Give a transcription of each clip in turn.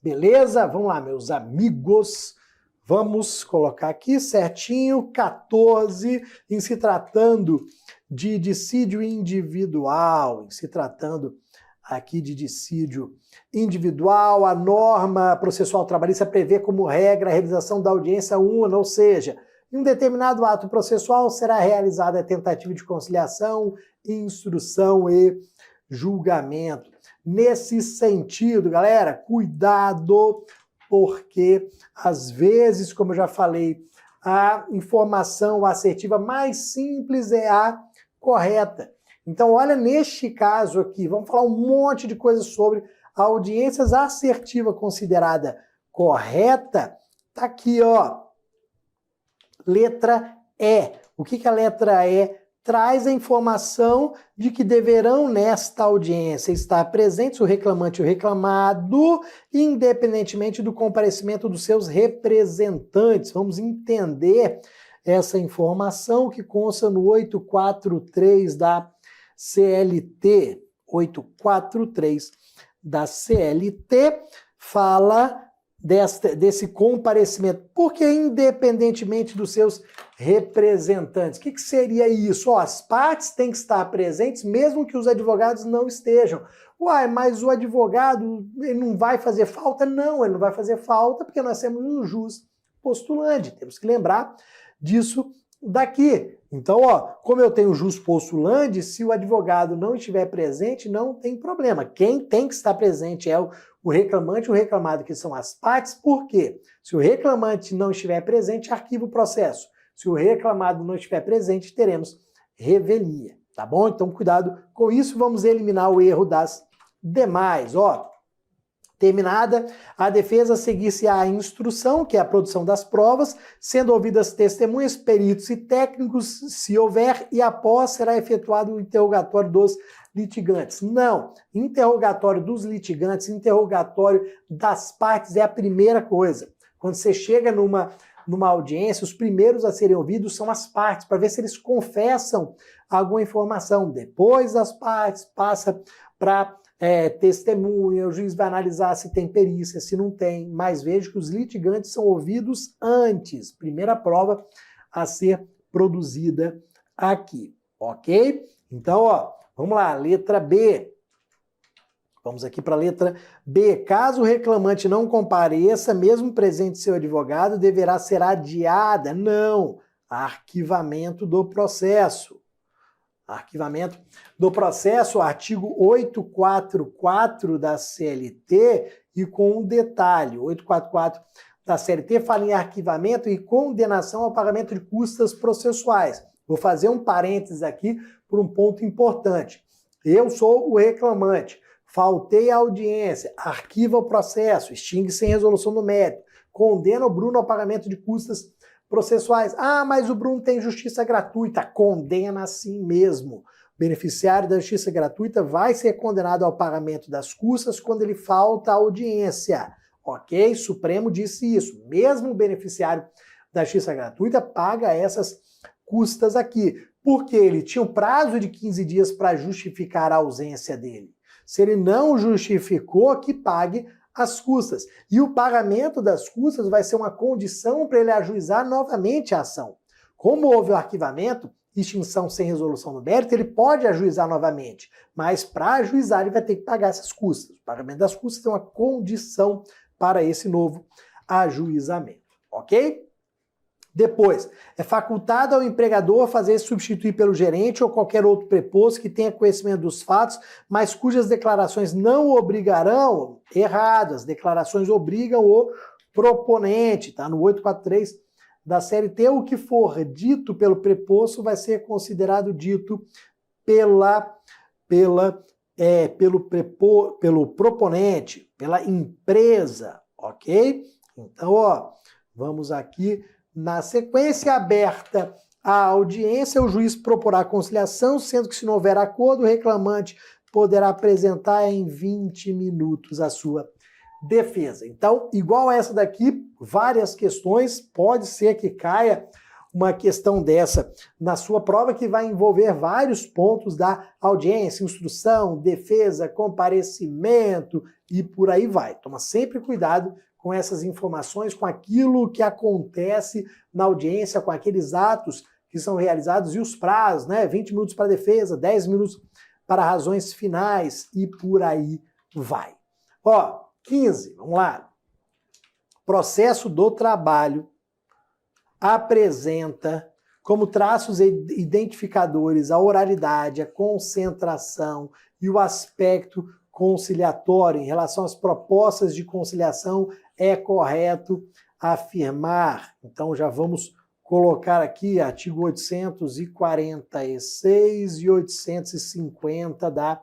Beleza? Vamos lá, meus amigos. Vamos colocar aqui certinho, 14, em se tratando de dissídio individual, em se tratando aqui de dissídio individual, a norma processual trabalhista prevê como regra a realização da audiência una, ou seja, em um determinado ato processual será realizada a tentativa de conciliação, instrução e julgamento. Nesse sentido, galera, cuidado, porque às vezes, como eu já falei, a informação assertiva mais simples é a correta. Então, olha neste caso aqui, vamos falar um monte de coisas sobre a audiência assertiva considerada correta. Tá aqui, ó, letra E. O que a letra E traz? A informação de que deverão nesta audiência estar presentes o reclamante e o reclamado, independentemente do comparecimento dos seus representantes. Vamos entender essa informação que consta no 843 da CLT. 843 da CLT fala desse comparecimento, porque independentemente dos seus representantes. O que seria isso? Ó, as partes têm que estar presentes, mesmo que os advogados não estejam. Uai, mas o advogado ele não vai fazer falta? Não, ele não vai fazer falta porque nós temos um jus postulante. Temos que lembrar disso daqui. Então, ó, como eu tenho jus postulante, se o advogado não estiver presente, não tem problema. Quem tem que estar presente é o reclamante e o reclamado, que são as partes. Por quê? Se o reclamante não estiver presente, arquiva o processo. Se o reclamado não estiver presente, teremos revelia, tá bom? Então, cuidado com isso. Vamos eliminar o erro das demais, ó. Terminada a defesa, seguir-se a instrução, que é a produção das provas, sendo ouvidas testemunhas, peritos e técnicos, se houver, e após será efetuado o interrogatório dos litigantes. Não, interrogatório dos litigantes, interrogatório das partes é a primeira coisa. Quando você chega numa audiência, os primeiros a serem ouvidos são as partes, para ver se eles confessam alguma informação. Depois das partes, passa para testemunha, o juiz vai analisar se tem perícia, se não tem, mas veja que os litigantes são ouvidos antes. Primeira prova a ser produzida aqui, ok? Então, ó, vamos lá, letra B. Vamos aqui para a letra B. Caso o reclamante não compareça, mesmo presente seu advogado, deverá ser adiada. Não, arquivamento do processo. Arquivamento do processo, artigo 844 da CLT, e com um detalhe, 844 da CLT fala em arquivamento e condenação ao pagamento de custas processuais. Vou fazer um parênteses aqui por um ponto importante. Eu sou o reclamante, faltei a audiência, arquiva o processo, extingue sem resolução do mérito, condena o Bruno ao pagamento de custas processuais. Ah, mas o Bruno tem justiça gratuita. Condena assim mesmo. O beneficiário da justiça gratuita vai ser condenado ao pagamento das custas quando ele falta à audiência. Ok? Supremo disse isso. Mesmo o beneficiário da justiça gratuita paga essas custas aqui, porque ele tinha um prazo de 15 dias para justificar a ausência dele. Se ele não justificou, que pague as custas. E o pagamento das custas vai ser uma condição para ele ajuizar novamente a ação. Como houve o arquivamento, extinção sem resolução do mérito, ele pode ajuizar novamente, mas para ajuizar ele vai ter que pagar essas custas. O pagamento das custas é uma condição para esse novo ajuizamento, ok? Depois, é facultado ao empregador fazer substituir pelo gerente ou qualquer outro preposto que tenha conhecimento dos fatos, mas cujas declarações não obrigarão, errado, as declarações obrigam o proponente, tá? No 843 da CLT, o que for dito pelo preposto vai ser considerado dito pelo proponente, pela empresa, ok? Então, ó, vamos aqui. Na sequência aberta à audiência, o juiz proporá conciliação, sendo que se não houver acordo, o reclamante poderá apresentar em 20 minutos a sua defesa. Então, igual a essa daqui, várias questões, pode ser que caia uma questão dessa na sua prova que vai envolver vários pontos da audiência, instrução, defesa, comparecimento e por aí vai. Toma sempre cuidado com essas informações, com aquilo que acontece na audiência, com aqueles atos que são realizados e os prazos, né? 20 minutos para defesa, 10 minutos para razões finais e por aí vai. Ó, 15, vamos lá. Processo do trabalho apresenta como traços identificadores a oralidade, a concentração e o aspecto conciliatório. Em relação às propostas de conciliação, é correto afirmar. Então já vamos colocar aqui artigo 846 e 850 da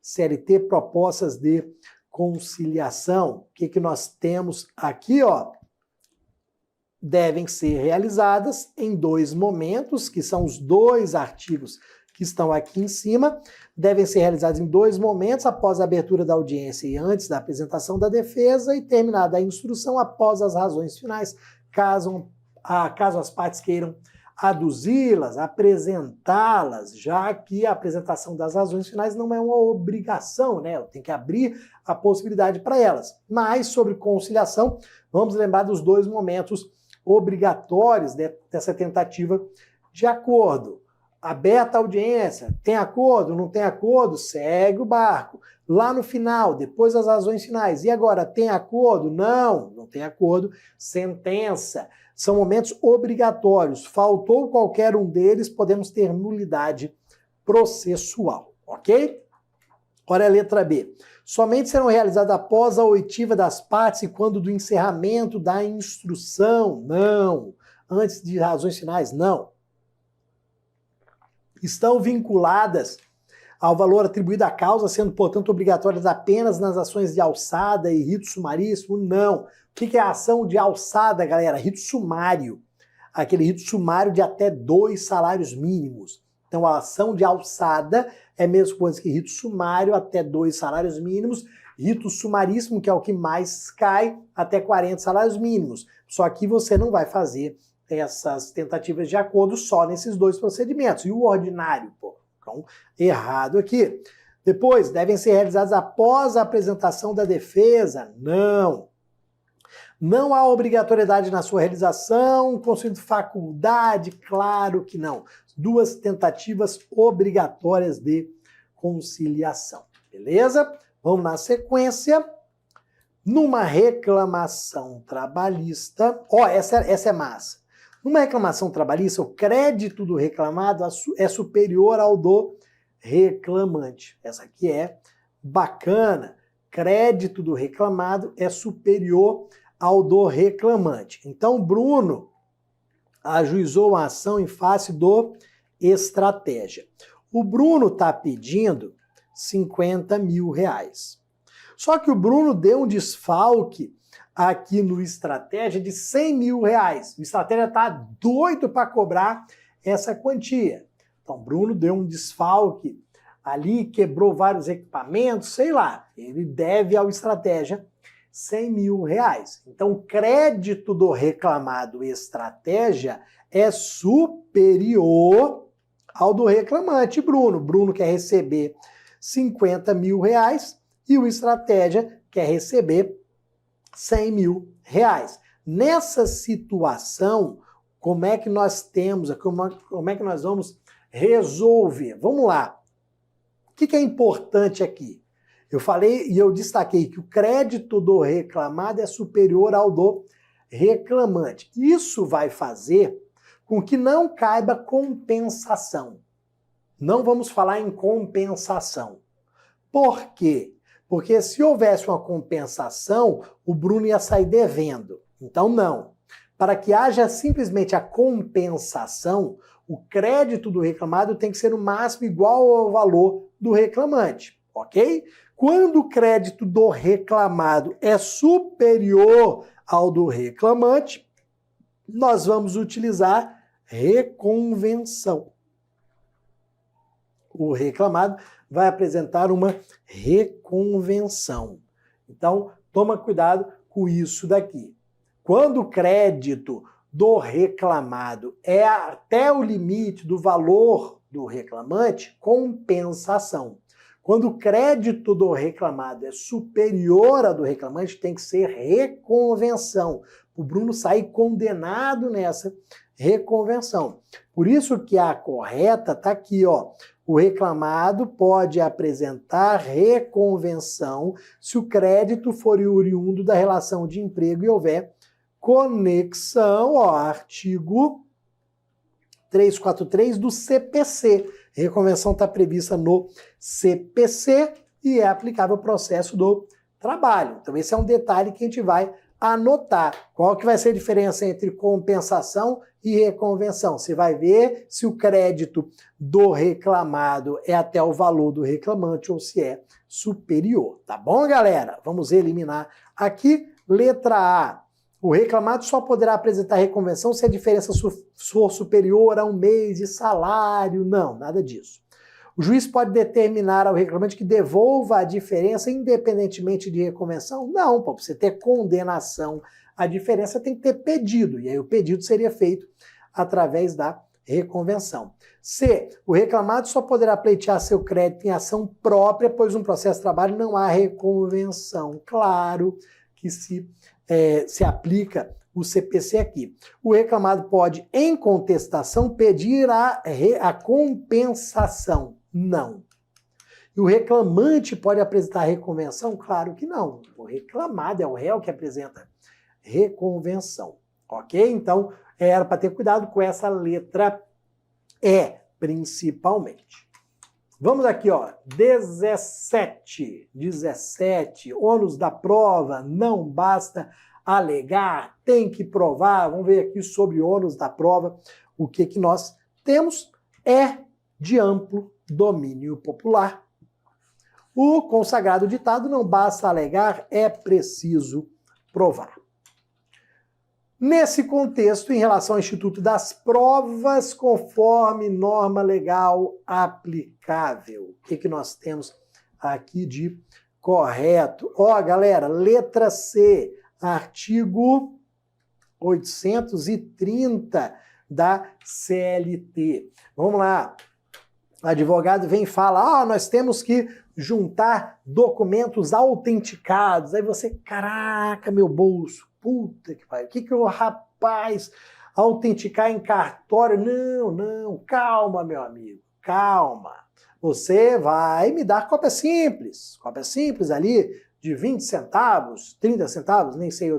CLT, propostas de conciliação. O que nós temos aqui, ó? Devem ser realizadas em 2 momentos, que são os 2 artigos que estão aqui em cima, devem ser realizados em 2 momentos, após a abertura da audiência e antes da apresentação da defesa, e terminada a instrução após as razões finais, caso as partes queiram aduzi-las, apresentá-las, já que a apresentação das razões finais não é uma obrigação, né? Tem que abrir a possibilidade para elas. Mas, sobre conciliação, vamos lembrar dos 2 momentos obrigatórios dessa tentativa de acordo. Aberta a audiência, tem acordo, não tem acordo, segue o barco. Lá no final, depois das razões finais, e agora, tem acordo? Não tem acordo, sentença. São momentos obrigatórios. Faltou qualquer um deles, podemos ter nulidade processual, ok? Olha a letra B. Somente serão realizadas após a oitiva das partes e quando do encerramento da instrução. Não. Antes de razões finais, não. Estão vinculadas ao valor atribuído à causa, sendo, portanto, obrigatórias apenas nas ações de alçada e rito sumaríssimo? Não. O que é a ação de alçada, galera? Rito sumário. Aquele rito sumário de até 2 salários mínimos. Então, a ação de alçada é a mesma coisa que rito sumário, até 2 salários mínimos. Rito sumaríssimo, que é o que mais cai, até 40 salários mínimos. Só que você não vai fazer essas tentativas de acordo só nesses 2 procedimentos. E o ordinário, pô? Então, errado aqui. Depois, devem ser realizados após a apresentação da defesa? Não. Não há obrigatoriedade na sua realização, conceito de faculdade? Claro que não. 2 tentativas obrigatórias de conciliação. Beleza? Vamos na sequência. Numa reclamação trabalhista... Ó, essa é massa. Numa reclamação trabalhista, o crédito do reclamado é superior ao do reclamante. Essa aqui é bacana. Crédito do reclamado é superior ao do reclamante. Então, Bruno ajuizou a ação em face do Estratégia. O Bruno está pedindo 50 mil reais. Só que o Bruno deu um desfalque aqui no Estratégia de 100 mil reais. O Estratégia está doido para cobrar essa quantia. Então, Bruno deu um desfalque ali, quebrou vários equipamentos, sei lá. Ele deve ao Estratégia 100 mil reais. Então, o crédito do reclamado Estratégia é superior ao do reclamante Bruno. Bruno quer receber 50 mil reais e o Estratégia quer receber 100 mil reais. Nessa situação, como é que nós temos, como é que nós vamos resolver? Vamos lá. O que é importante aqui? Eu falei e eu destaquei que o crédito do reclamado é superior ao do reclamante. Isso vai fazer com que não caiba compensação. Não vamos falar em compensação. Por quê? Porque se houvesse uma compensação, o Bruno ia sair devendo. Então, não. Para que haja simplesmente a compensação, o crédito do reclamado tem que ser no máximo igual ao valor do reclamante, ok? Quando o crédito do reclamado é superior ao do reclamante, nós vamos utilizar reconvenção. O reclamado vai apresentar uma reconvenção. Então, toma cuidado com isso daqui. Quando o crédito do reclamado é até o limite do valor do reclamante, compensação. Quando o crédito do reclamado é superior ao do reclamante, tem que ser reconvenção. O Bruno sair condenado nessa reconvenção. Por isso que a correta está aqui, ó. O reclamado pode apresentar reconvenção se o crédito for oriundo da relação de emprego e houver conexão, ó, artigo 343 do CPC. A reconvenção está prevista no CPC e é aplicável ao processo do trabalho. Então esse é um detalhe que a gente vai anotar. Qual que vai ser a diferença entre compensação e reconvenção? Você vai ver se o crédito do reclamado é até o valor do reclamante ou se é superior. Tá bom, galera? Vamos eliminar aqui. Letra A. O reclamado só poderá apresentar reconvenção se a diferença for superior a 1 mês de salário. Não, nada disso. O juiz pode determinar ao reclamante que devolva a diferença independentemente de reconvenção? Não, para você ter condenação, a diferença tem que ter pedido, e aí o pedido seria feito através da reconvenção. C. O reclamado só poderá pleitear seu crédito em ação própria, pois no processo de trabalho não há reconvenção. Claro que se aplica o CPC aqui. O reclamado pode, em contestação, pedir a compensação. Não. E o reclamante pode apresentar reconvenção? Claro que não. O reclamado é o réu que apresenta reconvenção. Ok? Então, era para ter cuidado com essa letra E, principalmente. Vamos aqui, ó, 17, ônus da prova, não basta alegar, tem que provar. Vamos ver aqui sobre ônus da prova, o que nós temos é de amplo domínio popular. O consagrado ditado, não basta alegar, é preciso provar. Nesse contexto, em relação ao Instituto das Provas, conforme norma legal aplicável, o que nós temos aqui de correto? Ó, galera, letra C, artigo 830 da CLT. Vamos lá. O advogado vem e fala, nós temos que juntar documentos autenticados. Aí você, caraca, meu bolso. Puta que pariu, o que o rapaz autenticar em cartório? Não, calma, meu amigo, calma. Você vai me dar cópia simples ali de 20 centavos, 30 centavos, nem sei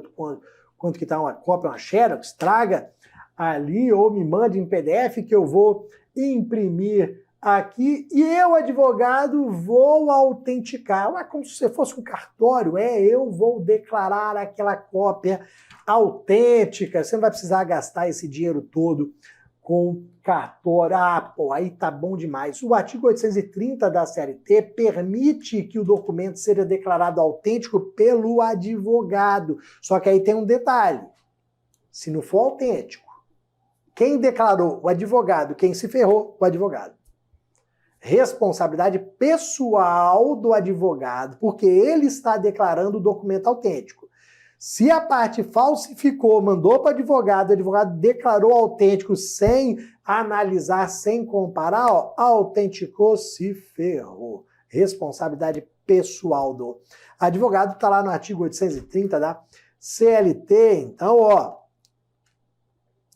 quanto que tá uma cópia, uma xerox, traga ali ou me mande em PDF que eu vou imprimir aqui e eu, advogado, vou autenticar. É como se você fosse um cartório, eu vou declarar aquela cópia autêntica. Você não vai precisar gastar esse dinheiro todo com cartório. Aí tá bom demais. O artigo 830 da CLT permite que o documento seja declarado autêntico pelo advogado. Só que aí tem um detalhe. Se não for autêntico, quem declarou? O advogado. Quem se ferrou? O advogado. Responsabilidade pessoal do advogado, porque ele está declarando o documento autêntico. Se a parte falsificou, mandou para o advogado declarou autêntico sem analisar, sem comparar, autenticou, se ferrou. Responsabilidade pessoal do advogado, está lá no artigo 830 da CLT. Então,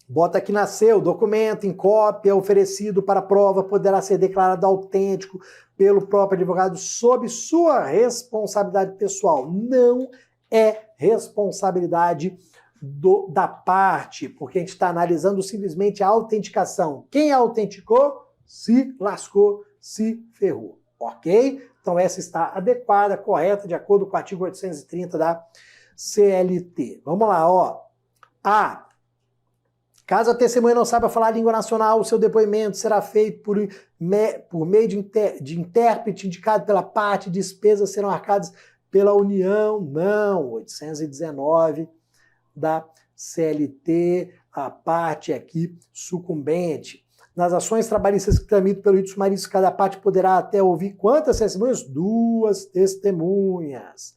bota aqui nasceu, documento em cópia oferecido para prova poderá ser declarado autêntico pelo próprio advogado sob sua responsabilidade pessoal. Não é responsabilidade da parte, porque a gente está analisando simplesmente a autenticação. Quem autenticou, se lascou, se ferrou. Ok? Então essa está adequada, correta, de acordo com o artigo 830 da CLT. Vamos lá, A. Caso a testemunha não saiba falar a língua nacional, o seu depoimento será feito por meio de intérprete indicado pela parte, despesas serão arcadas pela União. Não, 819 da CLT, a parte aqui sucumbente. Nas ações trabalhistas que tramitam pelo rito sumaríssimo, cada parte poderá até ouvir quantas testemunhas? 2 testemunhas.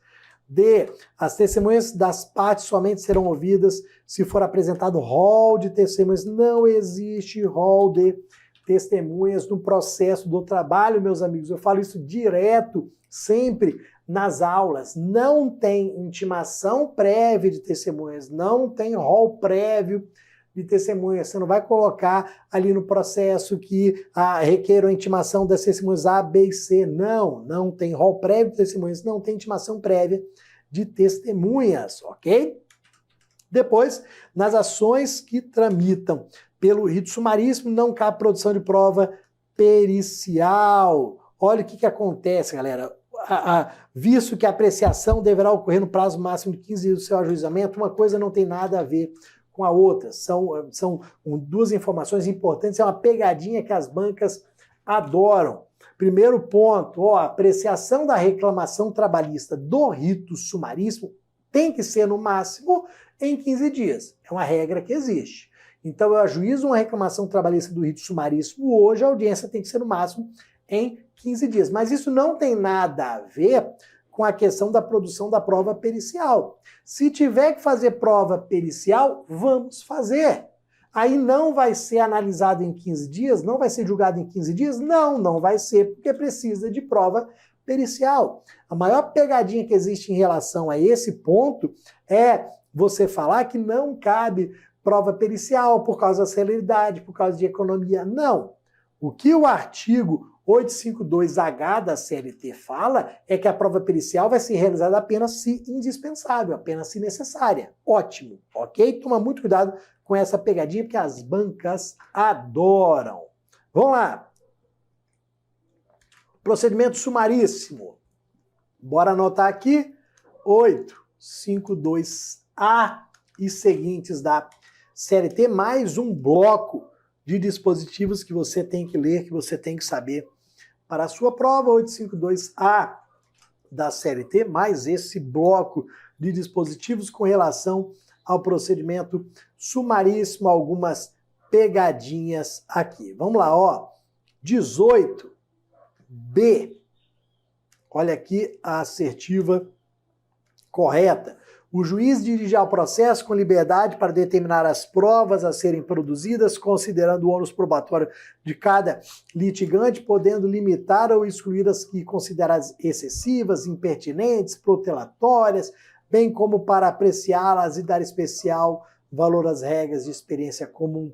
D. As testemunhas das partes somente serão ouvidas se for apresentado rol de testemunhas. Não existe rol de testemunhas no processo do trabalho, meus amigos. Eu falo isso direto, sempre nas aulas. Não tem intimação prévia de testemunhas, não tem rol prévio de testemunhas. Você não vai colocar ali no processo que requer a intimação das testemunhas A, B e C. Não tem rol prévio de testemunhas, não tem intimação prévia de testemunhas, ok? Depois, nas ações que tramitam pelo rito sumaríssimo, não cabe produção de prova pericial. Olha o que acontece, galera. Visto que a apreciação deverá ocorrer no prazo máximo de 15 dias do seu ajuizamento, uma coisa não tem nada a ver com a outra. São duas informações importantes, é uma pegadinha que as bancas adoram. Primeiro ponto, a apreciação da reclamação trabalhista do rito sumaríssimo tem que ser no máximo em 15 dias. É uma regra que existe. Então eu ajuizo uma reclamação trabalhista do rito sumaríssimo hoje, a audiência tem que ser no máximo em 15 dias. Mas isso não tem nada a ver com a questão da produção da prova pericial. Se tiver que fazer prova pericial, vamos fazer. Aí não vai ser analisado em 15 dias? Não vai ser julgado em 15 dias? Não vai ser, porque precisa de prova pericial. A maior pegadinha que existe em relação a esse ponto é você falar que não cabe prova pericial por causa da celeridade, por causa de economia. Não. O que o artigo 852H da CLT fala é que a prova pericial vai ser realizada apenas se indispensável, apenas se necessária. Ótimo, ok? Toma muito cuidado com essa pegadinha, porque as bancas adoram. Vamos lá. Procedimento sumaríssimo. Bora anotar aqui. 852A e seguintes da CLT, mais um bloco de dispositivos que você tem que ler, que você tem que saber para a sua prova. 852A da CLT, mais esse bloco de dispositivos com relação ao procedimento sumaríssimo, algumas pegadinhas aqui. Vamos lá, 18B. Olha aqui a assertiva correta. O juiz dirigirá o processo com liberdade para determinar as provas a serem produzidas, considerando o ônus probatório de cada litigante, podendo limitar ou excluir as que consideradas excessivas, impertinentes, protelatórias, bem como para apreciá-las e dar especial valor às regras de experiência comum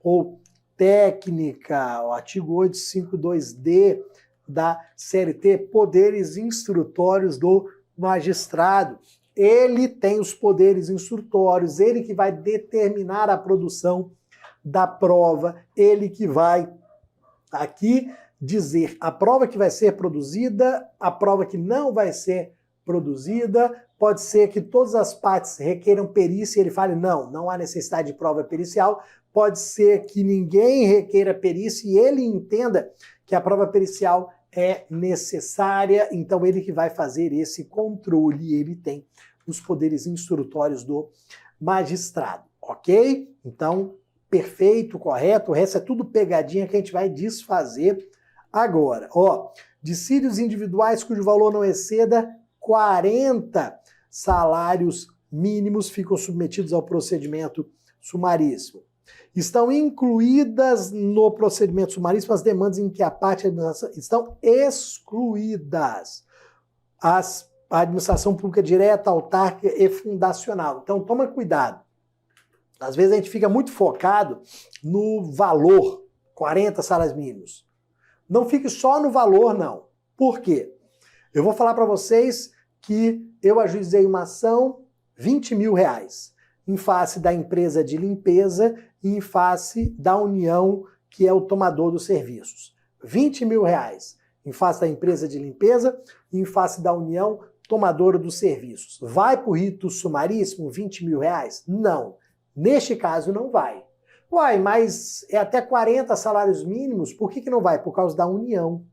ou técnica. O artigo 852D da CLT, poderes instrutórios do magistrado. Ele tem os poderes instrutórios, ele que vai determinar a produção da prova, ele que vai aqui dizer a prova que vai ser produzida, a prova que não vai ser produzida. Pode ser que todas as partes requeram perícia e ele fale, não há necessidade de prova pericial. Pode ser que ninguém requeira perícia e ele entenda que a prova pericial é necessária, então ele que vai fazer esse controle, ele tem os poderes instrutórios do magistrado, ok? Então, perfeito, correto, o resto é tudo pegadinha que a gente vai desfazer agora. Dissídios individuais cujo valor não exceda 40 salários mínimos ficam submetidos ao procedimento sumaríssimo. Estão incluídas no procedimento sumaríssimo as demandas em que a parte da administração estão excluídas. A administração pública direta, autárquica e fundacional. Então, toma cuidado. Às vezes a gente fica muito focado no valor, 40 salários mínimos. Não fique só no valor, não. Por quê? Eu vou falar para vocês que eu ajuizei uma ação R$20 mil em face da empresa de limpeza e em face da União, que é o tomador dos serviços. R$20 mil em face da empresa de limpeza e em face da União, tomadora dos serviços. Vai para o rito sumaríssimo R$20 mil? Não. Neste caso não vai. Mas é até 40 salários mínimos, por que não vai? Por causa da União.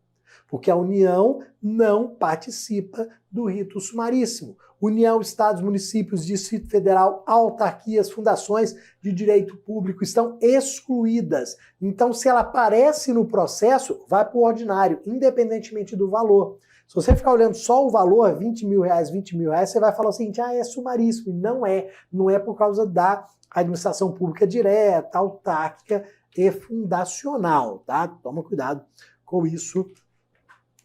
Porque a União não participa do rito sumaríssimo. União, estados, municípios, Distrito Federal, autarquias, fundações de direito público estão excluídas. Então, se ela aparece no processo, vai para o ordinário, independentemente do valor. Se você ficar olhando só o valor, 20 mil reais, 20 mil reais, você vai falar o seguinte, é sumaríssimo. E não é. Não é por causa da administração pública direta, autárquica e fundacional, tá? Toma cuidado com isso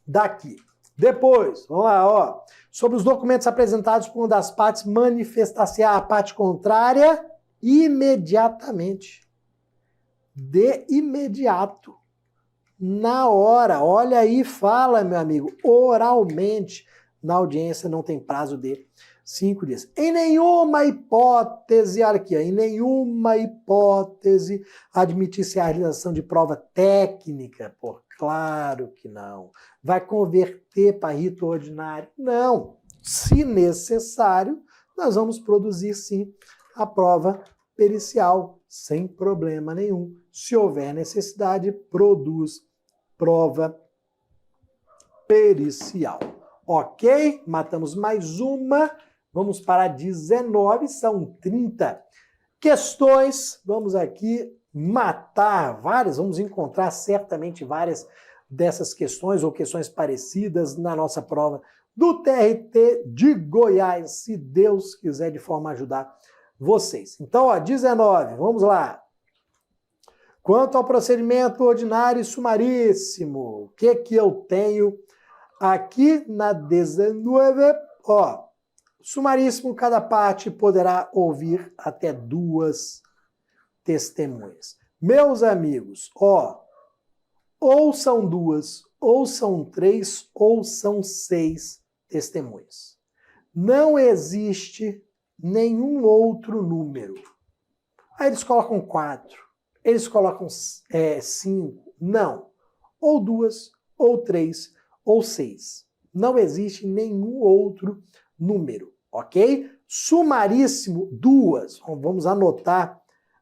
daqui. Depois, vamos lá, ó. Sobre os documentos apresentados por uma das partes, manifestar-se a parte contrária imediatamente. De imediato. Na hora. Olha aí, fala, meu amigo, oralmente. Na audiência não tem prazo de 5 dias. Em nenhuma hipótese, olha aqui, em nenhuma hipótese admitir-se a realização de prova técnica. Pô, claro que não. Vai converter para rito ordinário? Não. Se necessário, nós vamos produzir sim a prova pericial, sem problema nenhum. Se houver necessidade, produz prova pericial. Ok? Matamos mais uma. Vamos para 19, são 30 questões. Vamos aqui matar várias, vamos encontrar certamente várias dessas questões ou questões parecidas na nossa prova do TRT de Goiás, se Deus quiser, de forma a ajudar vocês. Então, ó, 19, vamos lá. Quanto ao procedimento ordinário e sumaríssimo, o que eu tenho aqui na 19? Ó, sumaríssimo, cada parte poderá ouvir até 2 testemunhas. Meus amigos, ó, ou são 2, ou são 3, ou são 6 testemunhas. Não existe nenhum outro número. Aí eles colocam 4, eles colocam 5. Não. Ou 2, ou 3, ou 6. Não existe nenhum outro número, ok? Sumaríssimo, 2. Vamos anotar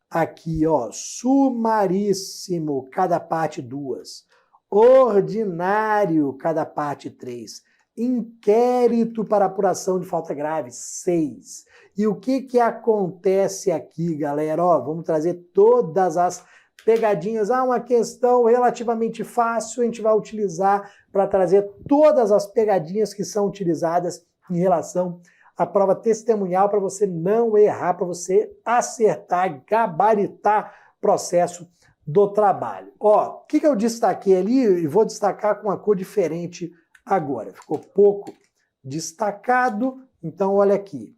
aqui, ó. Sumaríssimo, cada parte 2. Ordinário, cada parte 3. Inquérito para apuração de falta grave, 6. E o que acontece aqui, galera? Ó, vamos trazer todas as pegadinhas. Uma questão relativamente fácil, a gente vai utilizar para trazer todas as pegadinhas que são utilizadas em relação à prova testemunhal, para você não errar, para você acertar, gabaritar processo do trabalho. Ó, o que eu destaquei ali, e vou destacar com uma cor diferente agora. Ficou pouco destacado, então olha aqui.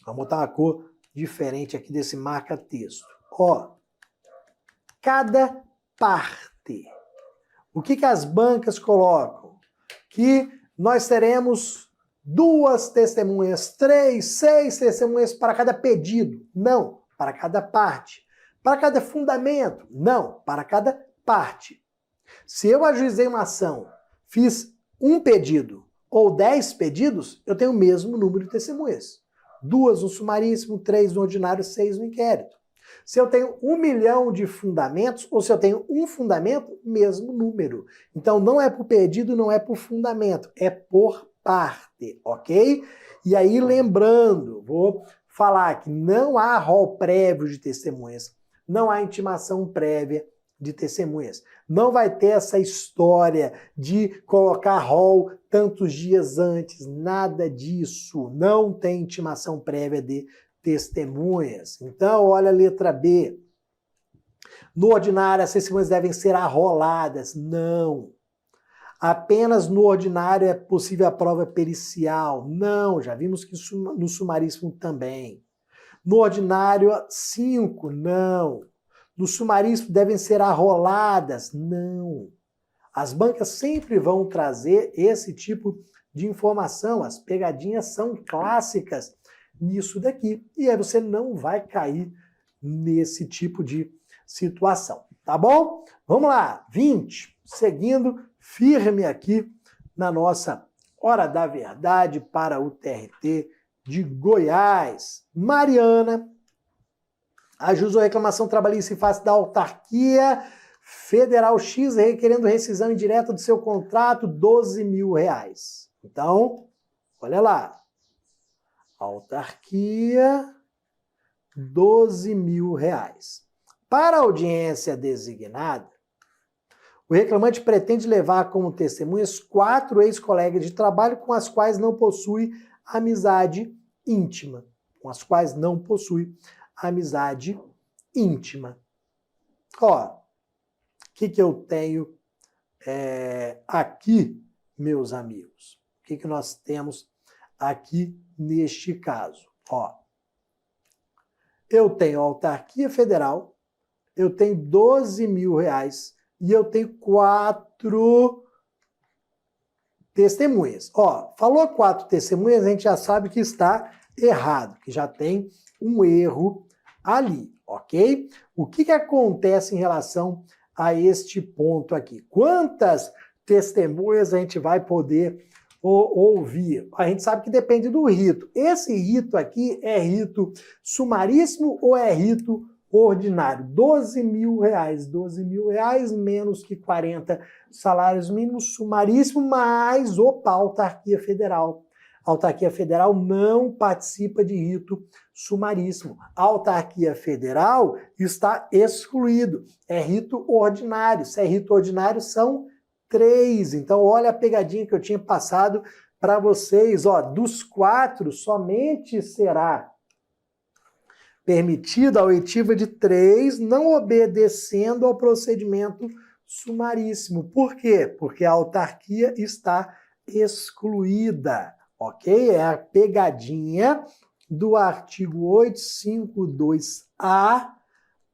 Vamos botar uma cor diferente aqui desse marca-texto. Ó, cada parte. O que as bancas colocam? Que nós teremos 2 testemunhas, 3, 6 testemunhas para cada pedido. Não, para cada parte. Para cada fundamento. Não, para cada parte. Se eu ajuizei uma ação, fiz um pedido ou 10 pedidos, eu tenho o mesmo número de testemunhas. 2 no sumaríssimo, 3 no ordinário, 6 no inquérito. Se eu tenho 1 milhão de fundamentos, ou se eu tenho um fundamento, mesmo número. Então não é por pedido, não é por fundamento, é por parte, ok? E aí lembrando, vou falar que não há rol prévio de testemunhas, não há intimação prévia de testemunhas. Não vai ter essa história de colocar rol tantos dias antes, nada disso. Não tem intimação prévia de testemunhas. Então, olha a letra B. No ordinário, as testemunhas devem ser arroladas. Não. Apenas no ordinário é possível a prova pericial. Não, já vimos que no sumaríssimo também. No ordinário, 5. Não. No sumaríssimo devem ser arroladas. Não. As bancas sempre vão trazer esse tipo de informação. As pegadinhas são clássicas nisso daqui. E aí você não vai cair nesse tipo de situação. Tá bom? Vamos lá. 20. Seguindo firme aqui na nossa Hora da Verdade para o TRT de Goiás. Mariana ajuizou reclamação trabalhista em face da autarquia federal X requerendo rescisão indireta do seu contrato, R$12 mil. Então, olha lá. Autarquia, R$12 mil. Para a audiência designada, O reclamante pretende levar como testemunhas 4 ex-colegas de trabalho com as quais não possui amizade íntima. Com as quais não possui amizade íntima. Ó, o que eu tenho aqui, meus amigos? O que nós temos aqui neste caso? Ó, eu tenho autarquia federal, eu tenho R$12.000 e eu tenho 4 testemunhas. Ó, falou 4 testemunhas, a gente já sabe que está errado, que já tem um erro ali, ok? O que acontece em relação a este ponto aqui? Quantas testemunhas a gente vai poder ouvir? A gente sabe que depende do rito. Esse rito aqui é rito sumaríssimo ou é rito ordinário? R$12.000. R$12.000 menos que 40 salários mínimos, sumaríssimo, mais opa, autarquia federal. A autarquia federal não participa de rito sumaríssimo. A autarquia federal está excluído. É rito ordinário. Se é rito ordinário, são 3. Então, olha a pegadinha que eu tinha passado para vocês. Ó, dos 4, somente será permitida a oitiva de 3, não obedecendo ao procedimento sumaríssimo. Por quê? Porque a autarquia está excluída. Ok? É a pegadinha do artigo 852-A,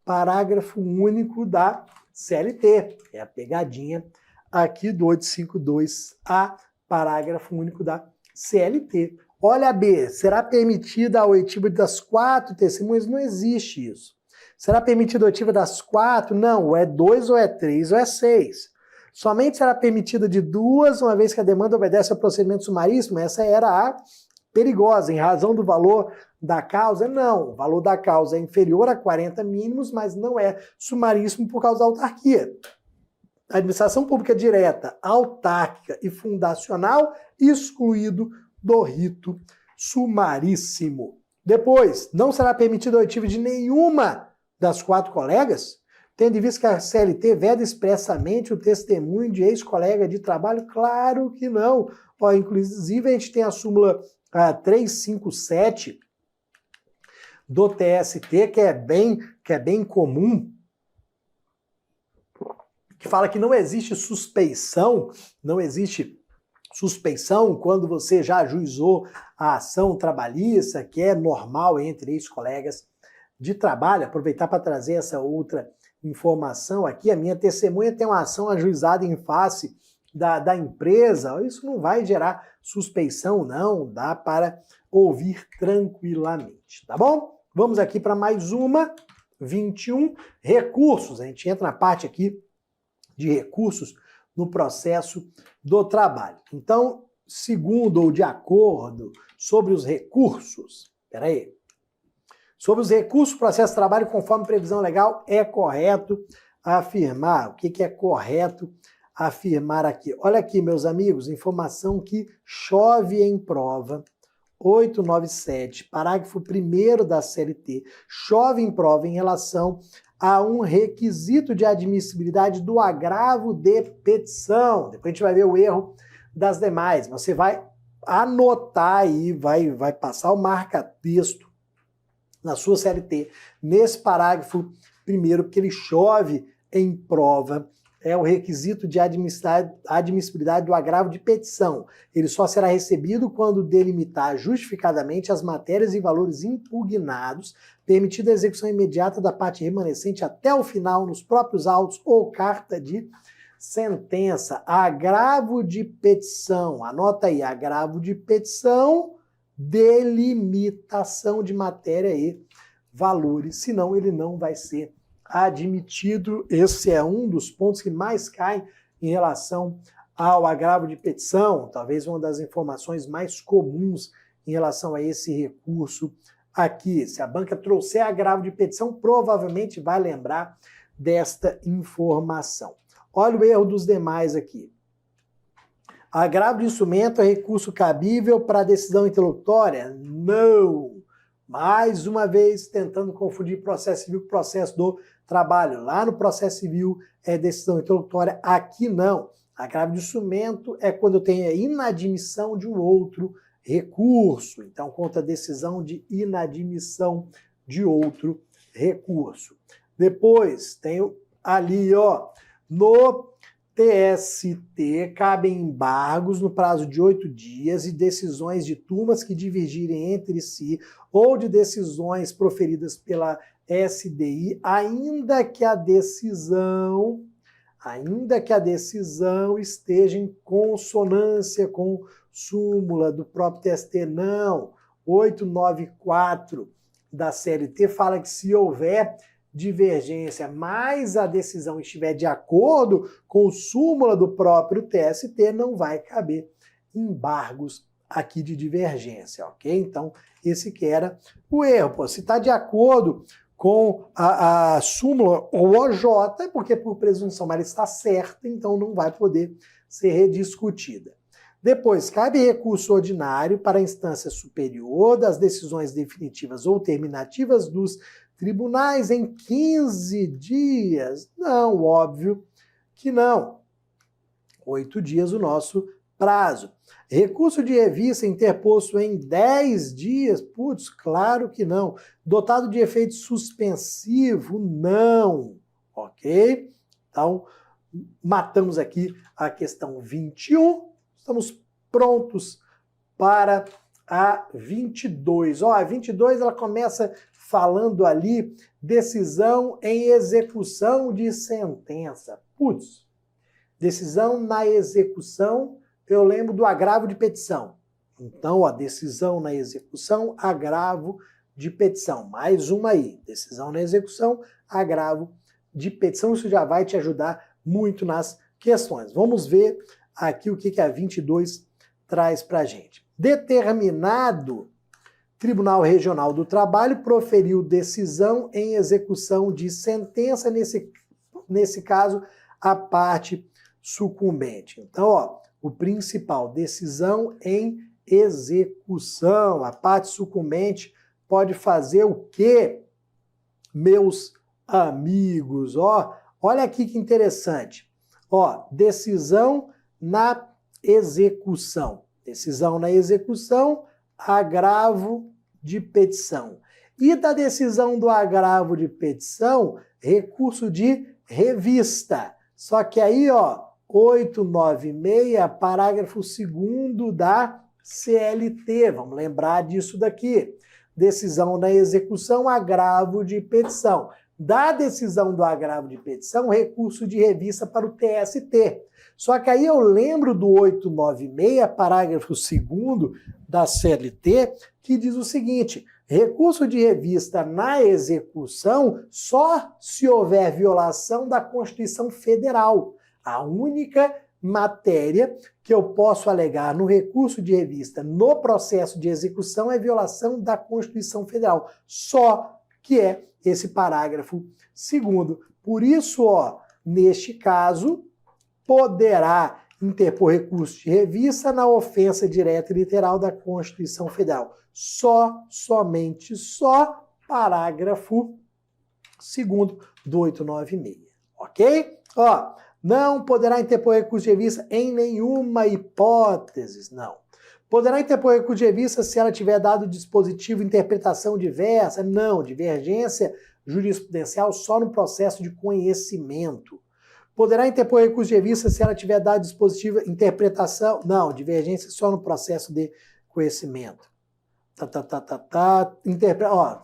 parágrafo único da CLT. É a pegadinha aqui do 852-A, parágrafo único da CLT. Olha a B, será permitida a oitiva das 4 testemunhas? Não existe isso. Será permitida a oitiva das 4? Não, ou é 2, ou é 3, ou é 6. Somente será permitida de 2, uma vez que a demanda obedece ao procedimento sumaríssimo. Essa era a perigosa, em razão do valor da causa. Não, o valor da causa é inferior a 40 mínimos, mas não é sumaríssimo por causa da autarquia. A administração pública direta, autárquica e fundacional, excluído do rito sumaríssimo. Depois, não será permitida a oitiva de nenhuma das 4 colegas, tendo em vista que a CLT veda expressamente o testemunho de ex-colega de trabalho? Claro que não. Ó, inclusive, a gente tem a súmula 357 do TST, que é bem comum, que fala que não existe suspeição quando você já ajuizou a ação trabalhista, que é normal entre ex-colegas de trabalho. Aproveitar para trazer essa outra informação aqui. A minha testemunha tem uma ação ajuizada em face da empresa. Isso não vai gerar suspeição, não. Dá para ouvir tranquilamente, tá bom? Vamos aqui para mais uma, 21, recursos. A gente entra na parte aqui de recursos no processo do trabalho. Então, segundo ou de acordo sobre os recursos, sobre os recursos do processo de trabalho conforme previsão legal, é correto afirmar. O que é correto afirmar aqui? Olha aqui, meus amigos, informação que chove em prova, 897, parágrafo 1º da CLT, chove em prova em relação a um requisito de admissibilidade do agravo de petição. Depois a gente vai ver o erro das demais. Você vai anotar aí, vai passar o marca-texto na sua CLT, nesse parágrafo 1º, porque ele chove em prova, é o requisito de admissibilidade do agravo de petição. Ele só será recebido quando delimitar justificadamente as matérias e valores impugnados, permitida a execução imediata da parte remanescente até o final nos próprios autos ou carta de sentença. Agravo de petição, anota aí, agravo de petição, delimitação de matéria e valores, senão ele não vai ser admitido. Esse é um dos pontos que mais cai em relação ao agravo de petição, talvez uma das informações mais comuns em relação a esse recurso aqui. Se a banca trouxer agravo de petição, provavelmente vai lembrar desta informação. Olha o erro dos demais aqui. Agravo de instrumento é recurso cabível para decisão interlocutória? Não! Mais uma vez, tentando confundir processo civil com processo do trabalho. Lá no processo civil é decisão interlocutória, aqui não. Agravo de instrumento é quando eu tenho a inadmissão de um outro recurso. Então, conta a decisão de inadmissão de outro recurso. Depois, tenho ali, ó, no TST, cabem embargos no prazo de 8 dias e decisões de turmas que divergirem entre si ou de decisões proferidas pela SDI, ainda que a decisão esteja em consonância com súmula do próprio TST. Não. 894 da CLT fala que se houver divergência, mas a decisão estiver de acordo com súmula do próprio TST, não vai caber embargos aqui de divergência, ok? Então, esse que era o erro. Pô, se está de acordo com a súmula ou OJ, é porque por presunção ela está certa, então não vai poder ser rediscutida. Depois, cabe recurso ordinário para a instância superior das decisões definitivas ou terminativas dos tribunais em 15 dias. Não, óbvio que não. 8 dias o nosso prazo. Recurso de revista interposto em 10 dias? Putz, claro que não. Dotado de efeito suspensivo? Não. Ok? Então, matamos aqui a questão 21. Estamos prontos para a 22. Ó, a 22 ela começa falando ali decisão em execução de sentença. Putz, decisão na execução, eu lembro do agravo de petição. Então, a decisão na execução, agravo de petição. Mais uma aí, decisão na execução, agravo de petição. Isso já vai te ajudar muito nas questões. Vamos ver aqui o que a 22 traz para a gente. Determinado Tribunal Regional do Trabalho proferiu decisão em execução de sentença, nesse caso, a parte sucumbente. Então, ó, o principal, decisão em execução. A parte sucumbente pode fazer o quê, meus amigos? Ó, olha aqui que interessante. Ó, decisão na execução. Decisão na execução, agravo de petição. E da decisão do agravo de petição, recurso de revista. Só que aí, ó, 896, parágrafo 2º da CLT. Vamos lembrar disso daqui. Decisão na execução, agravo de petição. Da decisão do agravo de petição, recurso de revista para o TST. Só que aí eu lembro do 896, parágrafo 2º da CLT, que diz o seguinte: recurso de revista na execução só se houver violação da Constituição Federal. A única matéria que eu posso alegar no recurso de revista no processo de execução é violação da Constituição Federal. Só que é esse parágrafo 2º. Por isso, ó, neste caso, poderá interpor recurso de revista na ofensa direta e literal da Constituição Federal. Somente parágrafo 2º do 896. Ok? Ó, não poderá interpor recurso de revista em nenhuma hipótese, não. Poderá interpor recurso de revista se ela tiver dado dispositivo interpretação diversa? Não, divergência jurisprudencial só no processo de conhecimento. Poderá interpor recurso de revista se ela tiver dado dispositivo interpretação? Não, divergência só no processo de conhecimento. Ó,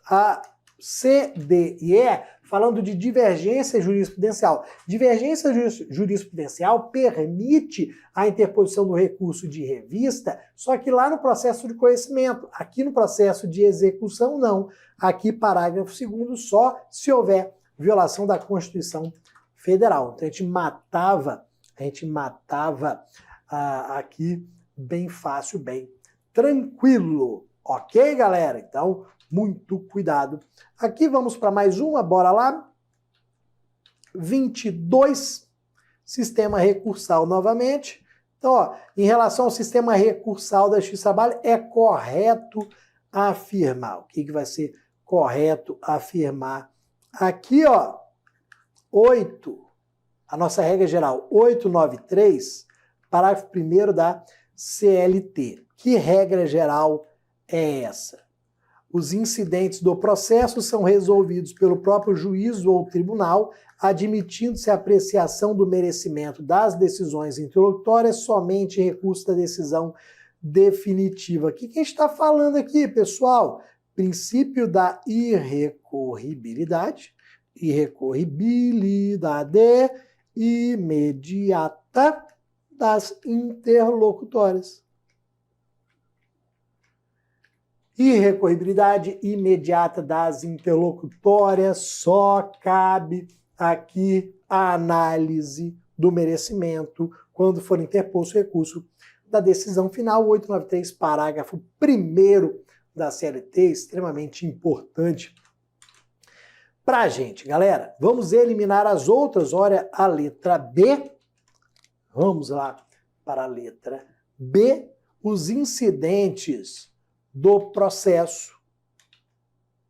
a CDE, falando de divergência jurisprudencial. Divergência jurisprudencial permite a interposição do recurso de revista, só que lá no processo de conhecimento. Aqui no processo de execução, não. Aqui, parágrafo 2º, só se houver violação da Constituição Federal. Então, a gente matava aqui bem fácil, bem tranquilo. Ok, galera? Então, muito cuidado. Aqui vamos para mais uma, bora lá. 22, sistema recursal novamente. Então, ó, em relação ao sistema recursal da Justiça do Trabalho, é correto afirmar. O que vai ser correto afirmar Aqui, ó, 8, a nossa regra geral, 893, parágrafo 1º da CLT. Que regra geral é essa? Os incidentes do processo são resolvidos pelo próprio juízo ou tribunal, admitindo-se a apreciação do merecimento das decisões interlocutórias somente em recurso da decisão definitiva. O que a gente está falando aqui, pessoal? Princípio da irrecorribilidade imediata das interlocutórias. Irrecorribilidade imediata das interlocutórias, só cabe aqui a análise do merecimento quando for interposto o recurso da decisão final 893, parágrafo 1º da CLT, extremamente importante para a gente. Galera, vamos eliminar as outras. Olha a letra B. Vamos lá para a letra B. Os incidentes do processo.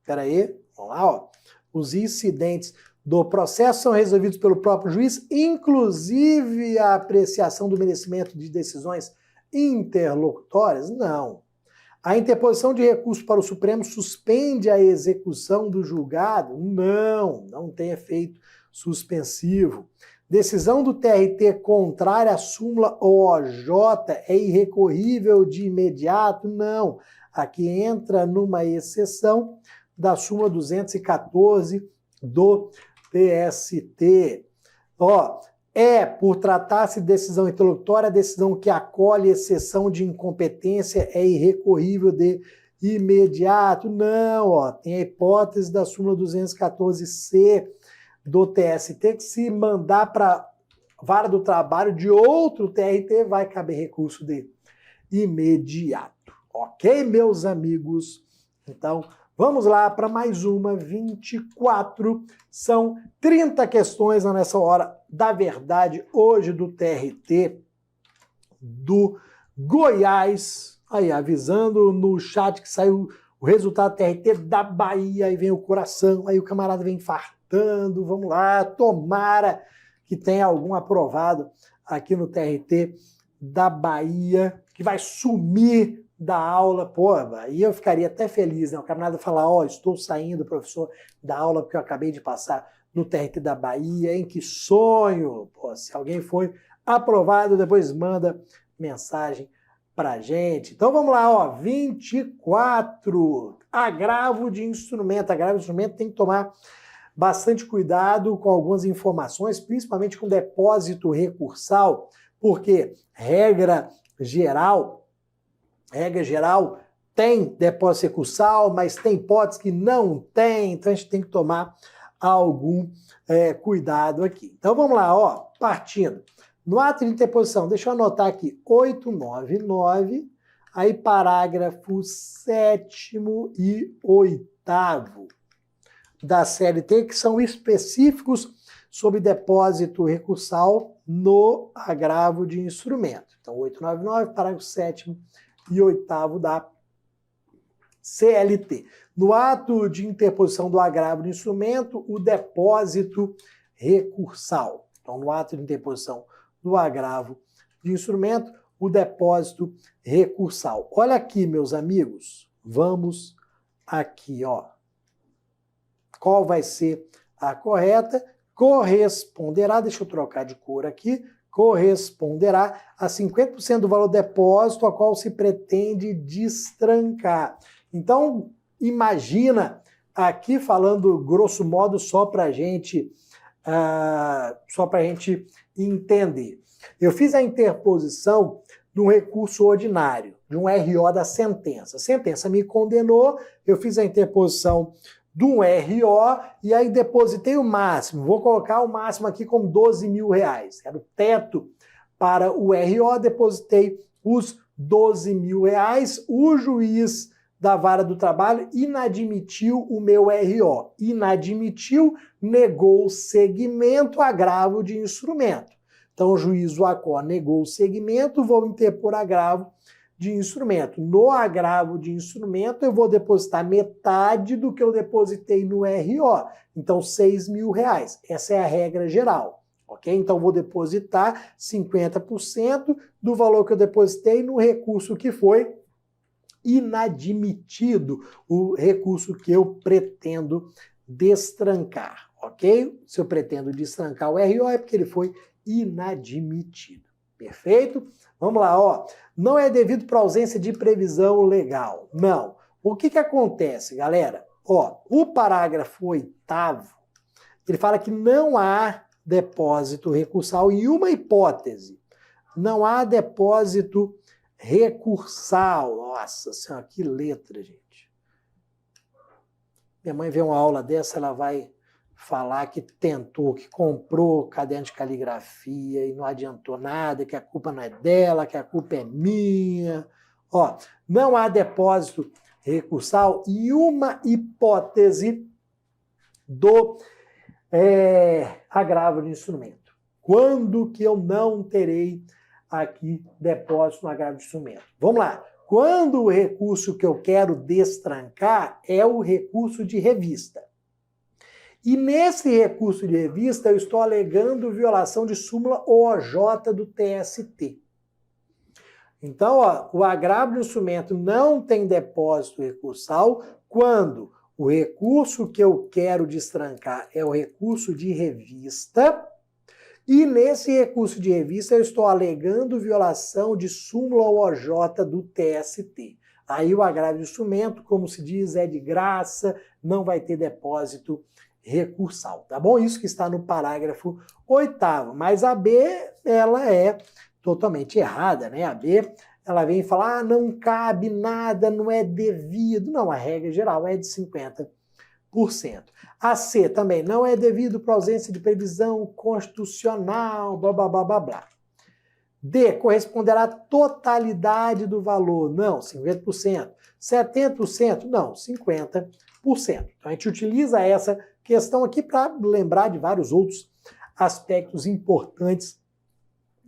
Espera aí, vamos lá, ó. Os incidentes do processo são resolvidos pelo próprio juiz, inclusive a apreciação do merecimento de decisões interlocutórias? Não. A interposição de recurso para o Supremo suspende a execução do julgado? Não, não tem efeito suspensivo. Decisão do TRT contrária à súmula OJ é irrecorrível de imediato? Não. Aqui entra numa exceção da súmula 214 do TST. Ó, por tratar-se de decisão interlocutória, a decisão que acolhe exceção de incompetência é irrecorrível de imediato? Não, ó, tem a hipótese da súmula 214C do TST, que se mandar para vara do trabalho de outro TRT, vai caber recurso de imediato. Ok, meus amigos? Então, vamos lá para mais uma, 24. São 30 questões nessa hora da verdade, hoje do TRT do Goiás. Aí, avisando no chat que saiu o resultado do TRT da Bahia, aí vem o coração, aí o camarada vem infartando. Vamos lá, tomara que tenha algum aprovado aqui no TRT da Bahia, que vai sumir da aula. Pô, aí eu ficaria até feliz, né? O camarada falar, ó, estou saindo, professor, da aula porque eu acabei de passar no TRT da Bahia, hein? Que sonho! Pô, se alguém foi aprovado, depois manda mensagem pra gente. Então vamos lá, ó, 24. Agravo de instrumento. Agravo de instrumento tem que tomar bastante cuidado com algumas informações, principalmente com depósito recursal, porque regra geral tem depósito recursal, mas tem hipóteses que não tem, então a gente tem que tomar algum cuidado aqui. Então vamos lá, ó, partindo. No ato de interposição, deixa eu anotar aqui, 899, aí parágrafo 7º e 8º da CLT, que são específicos sobre depósito recursal no agravo de instrumento. Então, 899, parágrafo 7º e 8º da CLT. No ato de interposição do agravo de instrumento, o depósito recursal. Então, no ato de interposição do agravo de instrumento, o depósito recursal. Olha aqui, meus amigos, vamos aqui, ó. Qual vai ser a correta? Corresponderá, deixa eu trocar de cor aqui, corresponderá a 50% do valor do depósito a qual se pretende destrancar. Então, imagina, aqui falando grosso modo só para a gente entender. Eu fiz a interposição de um recurso ordinário, de um RO da sentença. A sentença me condenou, eu fiz a interposição de um RO e aí depositei o máximo. Vou colocar o máximo aqui como R$12.000. Era o teto para o RO, depositei os R$12.000. O juiz da vara do trabalho inadmitiu o meu RO. Inadmitiu, negou o segmento, agravo de instrumento. Então o juiz do ACO negou o segmento, vou interpor agravo de instrumento. No agravo de instrumento, eu vou depositar metade do que eu depositei no RO. Então, R$6.000. Essa é a regra geral. Ok? Então, vou depositar 50% do valor que eu depositei no recurso que foi inadmitido, o recurso que eu pretendo destrancar. Ok? Se eu pretendo destrancar o RO é porque ele foi inadmitido. Perfeito? Vamos lá, ó. Não é devido para ausência de previsão legal. Não. O que acontece, galera? Ó, o parágrafo 8º, ele fala que não há depósito recursal em uma hipótese. Não há depósito recursal. Nossa Senhora, que letra, gente. Minha mãe vê uma aula dessa, ela vai falar que tentou, que comprou caderno de caligrafia e não adiantou nada, que a culpa não é dela, que a culpa é minha. Ó, não há depósito recursal em uma hipótese do agravo de instrumento. Quando que eu não terei aqui depósito no agravo de instrumento? Vamos lá. Quando o recurso que eu quero destrancar é o recurso de revista. E nesse recurso de revista eu estou alegando violação de súmula OJ do TST. Então, ó, o agravo de instrumento não tem depósito recursal quando o recurso que eu quero destrancar é o recurso de revista. E nesse recurso de revista eu estou alegando violação de súmula OJ do TST. Aí o agravo de instrumento, como se diz, é de graça, não vai ter depósito recursal, tá bom? Isso que está no parágrafo 8º. Mas a B, ela é totalmente errada, né? A B, ela vem falar, não cabe nada, não é devido. Não, a regra geral é de 50%. A C também não é devido para ausência de previsão constitucional, blá, blá, blá, blá, blá. D, corresponderá à totalidade do valor. Não, 50%. 70%? Não, 50%. Então, a gente utiliza essa questão aqui para lembrar de vários outros aspectos importantes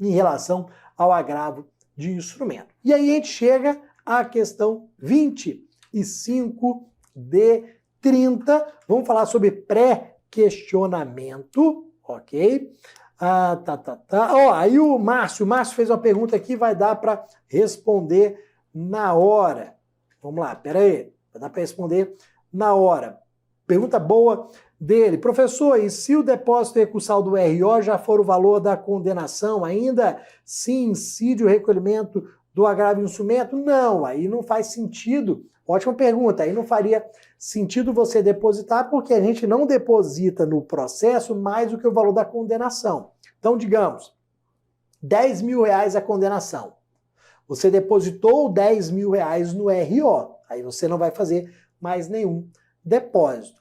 em relação ao agravo de instrumento. E aí a gente chega à questão 25 de 30. Vamos falar sobre pré-questionamento, ok? Ó, aí o Márcio fez uma pergunta aqui, vai dar para responder na hora. Vamos lá, pera aí, vai dar para responder na hora. Pergunta boa dele. Professor, e se o depósito recursal do RO já for o valor da condenação, ainda se incide o recolhimento do agravo de instrumento? Não, aí não faz sentido. Ótima pergunta. Aí não faria sentido você depositar, porque a gente não deposita no processo mais do que o valor da condenação. Então, digamos, R$10.000 a condenação. Você depositou R$10.000 no RO. Aí você não vai fazer mais nenhum depósito.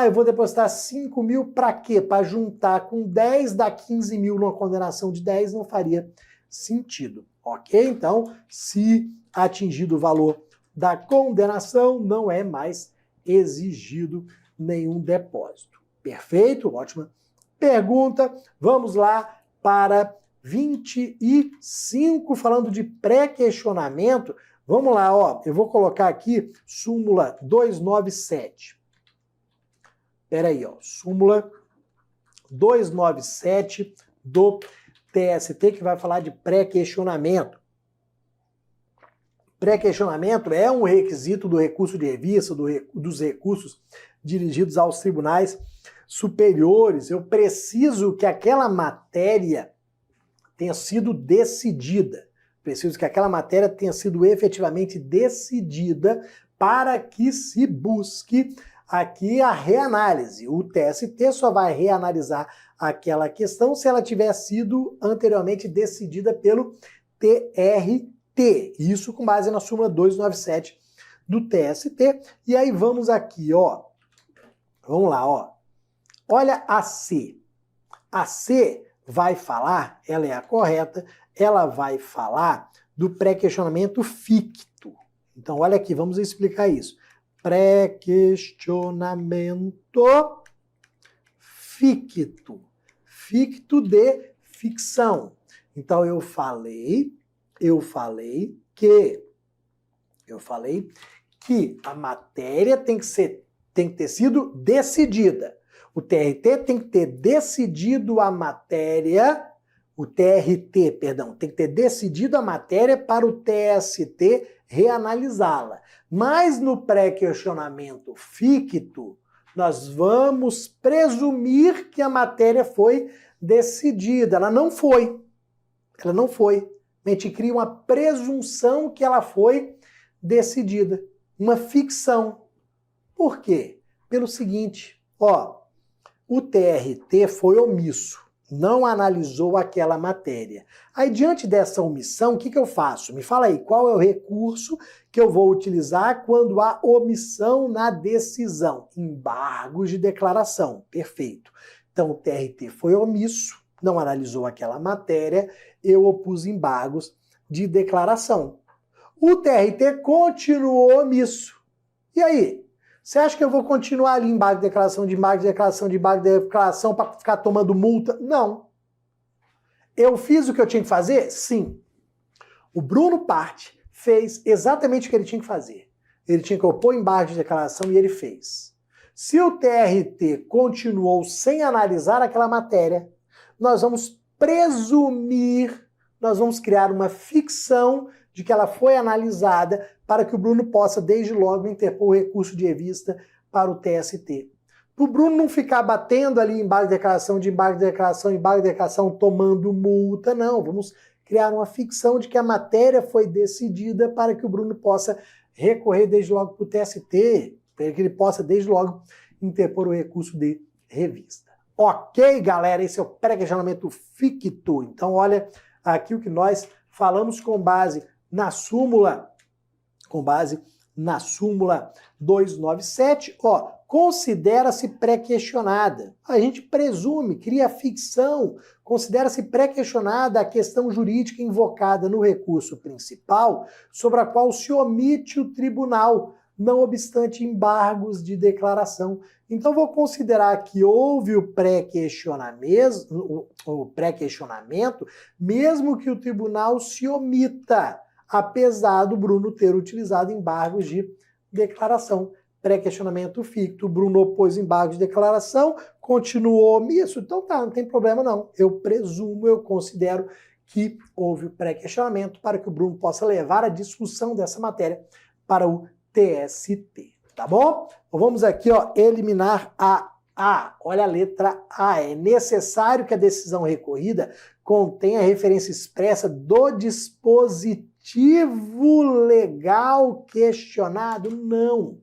Eu vou depositar 5.000 para quê? Para juntar com 10, dá 15.000 numa condenação de 10, não faria sentido, ok? Então, se atingido o valor da condenação, não é mais exigido nenhum depósito. Perfeito? Ótima pergunta. Vamos lá para 25, falando de pré-questionamento. Vamos lá, ó, eu vou colocar aqui súmula 297. Espera aí, ó, súmula 297 do TST, que vai falar de pré-questionamento. Pré-questionamento é um requisito do recurso de revista, dos recursos dirigidos aos tribunais superiores. Eu preciso que aquela matéria tenha sido decidida. Preciso que aquela matéria tenha sido efetivamente decidida para que se busque aqui a reanálise. O TST só vai reanalisar aquela questão se ela tiver sido anteriormente decidida pelo TRT. Isso com base na súmula 297 do TST. E aí vamos aqui, ó. Vamos lá, ó. Olha a C. A C vai falar, ela é a correta, ela vai falar do pré-questionamento ficto. Então, olha aqui, vamos explicar isso. Pré-questionamento ficto. Ficto de ficção. Então, eu falei que Eu falei que a matéria tem que ter sido decidida. O TRT tem que ter decidido a matéria, o TRT, perdão, tem que ter decidido a matéria para o TST reanalisá-la. Mas no pré-questionamento ficto, nós vamos presumir que a matéria foi decidida. Ela não foi. Ela não foi. A gente cria uma presunção que ela foi decidida. Uma ficção. Por quê? Pelo seguinte, ó, o TRT foi omisso, não analisou aquela matéria. Aí, diante dessa omissão, o que eu faço? Me fala aí, qual é o recurso que eu vou utilizar quando há omissão na decisão? Embargos de declaração. Perfeito. Então, o TRT foi omisso, não analisou aquela matéria, eu opus embargos de declaração. O TRT continuou omisso. E aí? Você acha que eu vou continuar ali embargo de declaração, de embargo de declaração, de embargo de declaração para ficar tomando multa? Não. Eu fiz o que eu tinha que fazer? Sim. O Bruno Parte fez exatamente o que ele tinha que fazer. Ele tinha que opor embargo de declaração e ele fez. Se o TRT continuou sem analisar aquela matéria, nós vamos presumir, nós vamos criar uma ficção de que ela foi analisada para que o Bruno possa, desde logo, interpor o recurso de revista para o TST. Para o Bruno não ficar batendo ali embargo de declaração, de embargo de declaração, embargo de declaração, tomando multa, não. Vamos criar uma ficção de que a matéria foi decidida para que o Bruno possa recorrer desde logo para o TST, para que ele possa, desde logo, interpor o recurso de revista. Ok, galera? Esse é o pré-questionamento ficto. Então, olha aqui o que nós falamos com base na súmula 297, ó, considera-se pré-questionada. A gente presume, cria ficção, considera-se pré-questionada a questão jurídica invocada no recurso principal, sobre a qual se omite o tribunal, não obstante embargos de declaração. Então, vou considerar que houve o pré-questionamento, mesmo que o tribunal se omita, apesar do Bruno ter utilizado embargos de declaração. Pré-questionamento ficto, o Bruno opôs embargos de declaração, continuou omisso, então tá, não tem problema não. Eu presumo, eu considero que houve o pré-questionamento para que o Bruno possa levar a discussão dessa matéria para o TST, tá bom? Então vamos aqui, ó, eliminar a A. Olha a letra A. É necessário que a decisão recorrida contenha a referência expressa do dispositivo legal questionado? Não.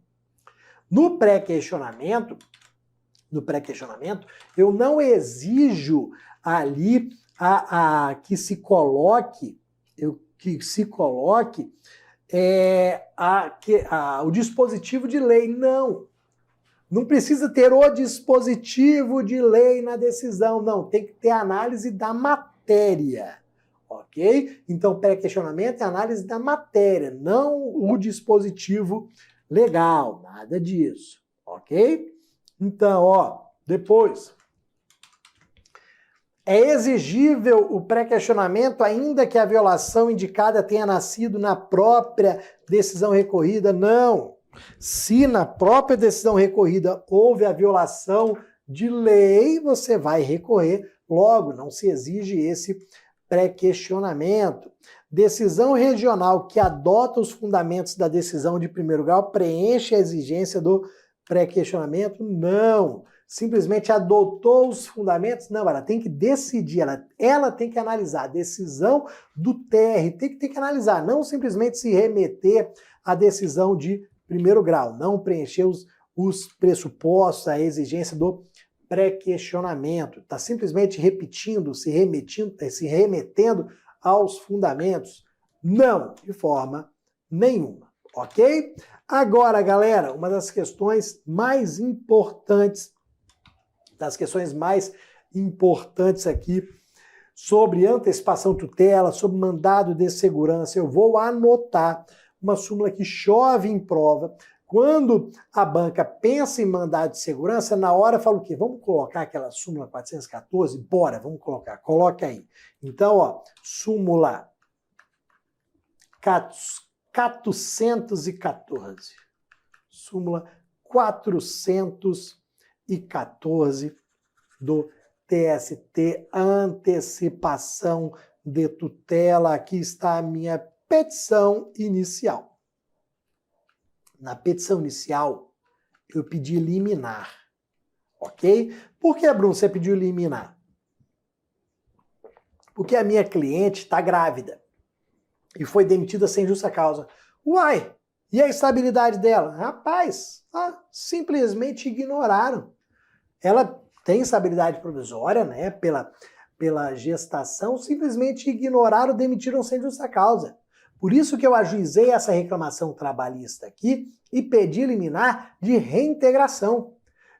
No pré-questionamento, eu não exijo ali que se coloque o dispositivo de lei. Não. Não precisa ter o dispositivo de lei na decisão, não. Tem que ter análise da matéria, ok? Então, pré-questionamento é análise da matéria, não o dispositivo legal, nada disso, ok? Então, ó, depois, é exigível o pré-questionamento ainda que a violação indicada tenha nascido na própria decisão recorrida? Não. Se na própria decisão recorrida houve a violação de lei, você vai recorrer, logo não se exige esse pré-questionamento. Decisão regional que adota os fundamentos da decisão de primeiro grau preenche a exigência do pré-questionamento? Não. Simplesmente adotou os fundamentos? Não, ela tem que decidir, ela tem que analisar. A decisão do TRT tem que analisar, não simplesmente se remeter à decisão de primeiro grau, não preencher os pressupostos, a exigência do pré-questionamento. Está simplesmente repetindo, se remetendo aos fundamentos? Não, de forma nenhuma, ok? Agora, galera, uma das questões mais importantes aqui sobre antecipação tutela, sobre mandado de segurança, eu vou anotar uma súmula que chove em prova. Quando a banca pensa em mandado de segurança, na hora fala o quê? Vamos colocar aquela súmula 414? Bora, vamos colocar. Coloca aí. Então, ó, súmula 414. Súmula 414 do TST, antecipação de tutela. Aqui está a minha petição inicial. Na petição inicial, eu pedi liminar, ok? Por que, Bruno, você pediu liminar? Porque a minha cliente está grávida e foi demitida sem justa causa. Uai, e a estabilidade dela? Rapaz, simplesmente ignoraram. Ela tem estabilidade provisória, né, pela gestação, simplesmente ignoraram, demitiram sem justa causa. Por isso que eu ajuizei essa reclamação trabalhista aqui e pedi liminar de reintegração.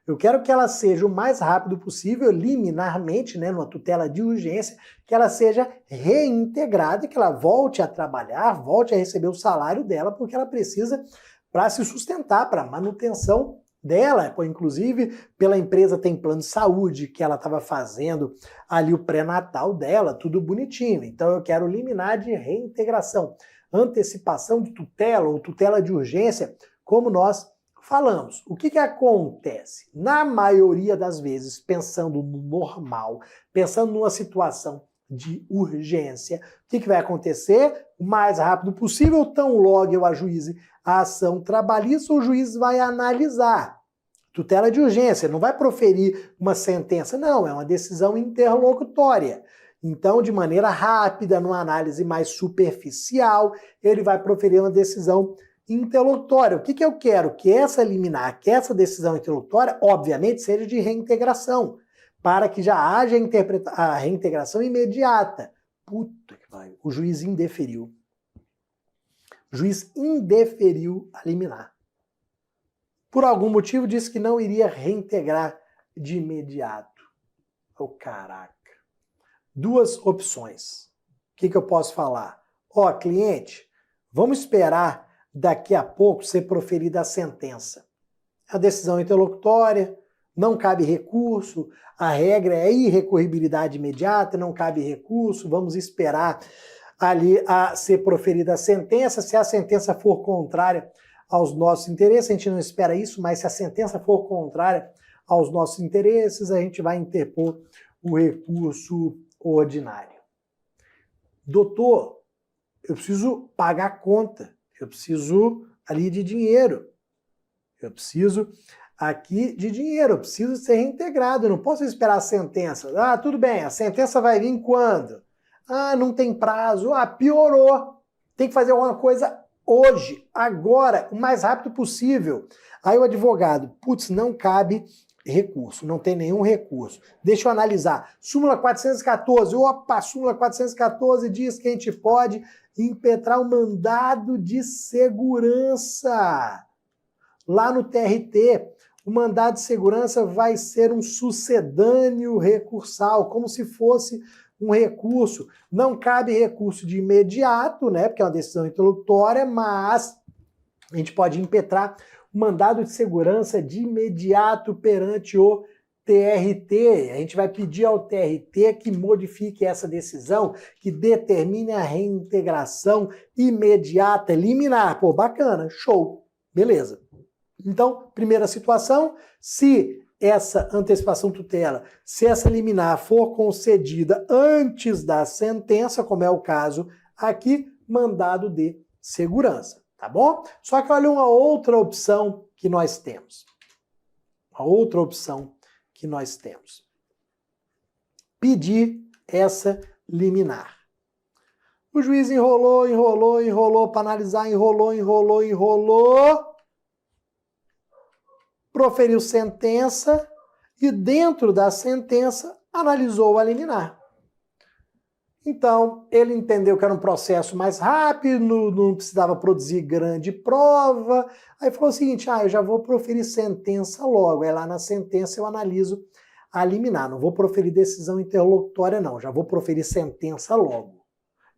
Eu quero que ela seja o mais rápido possível, liminarmente, né, numa tutela de urgência, que ela seja reintegrada e que ela volte a trabalhar, volte a receber o salário dela, porque ela precisa para se sustentar, para manutenção dela. Inclusive, pela empresa tem plano de saúde, que ela estava fazendo ali o pré-natal dela, tudo bonitinho. Então eu quero liminar de reintegração, antecipação de tutela ou tutela de urgência, como nós falamos. O que acontece? Na maioria das vezes, pensando no normal, pensando numa situação de urgência, o que vai acontecer? O mais rápido possível, tão logo eu ajuize a ação trabalhista, o juiz vai analisar. Tutela de urgência, não vai proferir uma sentença, não, é uma decisão interlocutória. Então, de maneira rápida, numa análise mais superficial, ele vai proferir uma decisão interlocutória. O que eu quero? Que essa liminar, que essa decisão interlocutória, obviamente, seja de reintegração, para que já haja a reintegração imediata. Puta que pariu, o juiz indeferiu. O juiz indeferiu a liminar. Por algum motivo disse que não iria reintegrar de imediato. Oh, caraca. Duas opções. O que eu posso falar? Ó, cliente, vamos esperar daqui a pouco ser proferida a sentença. A decisão interlocutória, não cabe recurso, a regra é irrecorribilidade imediata, não cabe recurso, vamos esperar ali a ser proferida a sentença. Se a sentença for contrária aos nossos interesses, a gente não espera isso, mas se a sentença for contrária aos nossos interesses, a gente vai interpor o recurso ordinário. Doutor, eu preciso pagar a conta, eu preciso ali de dinheiro, eu preciso aqui de dinheiro, eu preciso ser reintegrado, eu não posso esperar a sentença. Ah, tudo bem, a sentença vai vir quando? Ah, não tem prazo, piorou, tem que fazer alguma coisa hoje, agora, o mais rápido possível. Aí o advogado, putz, não cabe recurso, não tem nenhum recurso. Deixa eu analisar. Súmula 414, opa, súmula 414 diz que a gente pode impetrar o mandado de segurança. Lá no TRT, o mandado de segurança vai ser um sucedâneo recursal, como se fosse um recurso. Não cabe recurso de imediato, né, porque é uma decisão interlocutória, mas a gente pode impetrar o mandado de segurança de imediato perante o TRT. A gente vai pedir ao TRT que modifique essa decisão, que determine a reintegração imediata, liminar. Pô, bacana, show, beleza. Então, primeira situação, se essa antecipação tutela, se essa liminar for concedida antes da sentença, como é o caso aqui, mandado de segurança, tá bom? Só que olha uma outra opção que nós temos. Uma outra opção que nós temos. Pedir essa liminar. O juiz enrolou para analisar, enrolou. Proferiu sentença e dentro da sentença analisou a liminar. Então, ele entendeu que era um processo mais rápido, não precisava produzir grande prova. Aí falou o seguinte, eu já vou proferir sentença logo. Aí lá na sentença eu analiso a liminar. Não vou proferir decisão interlocutória não, já vou proferir sentença logo.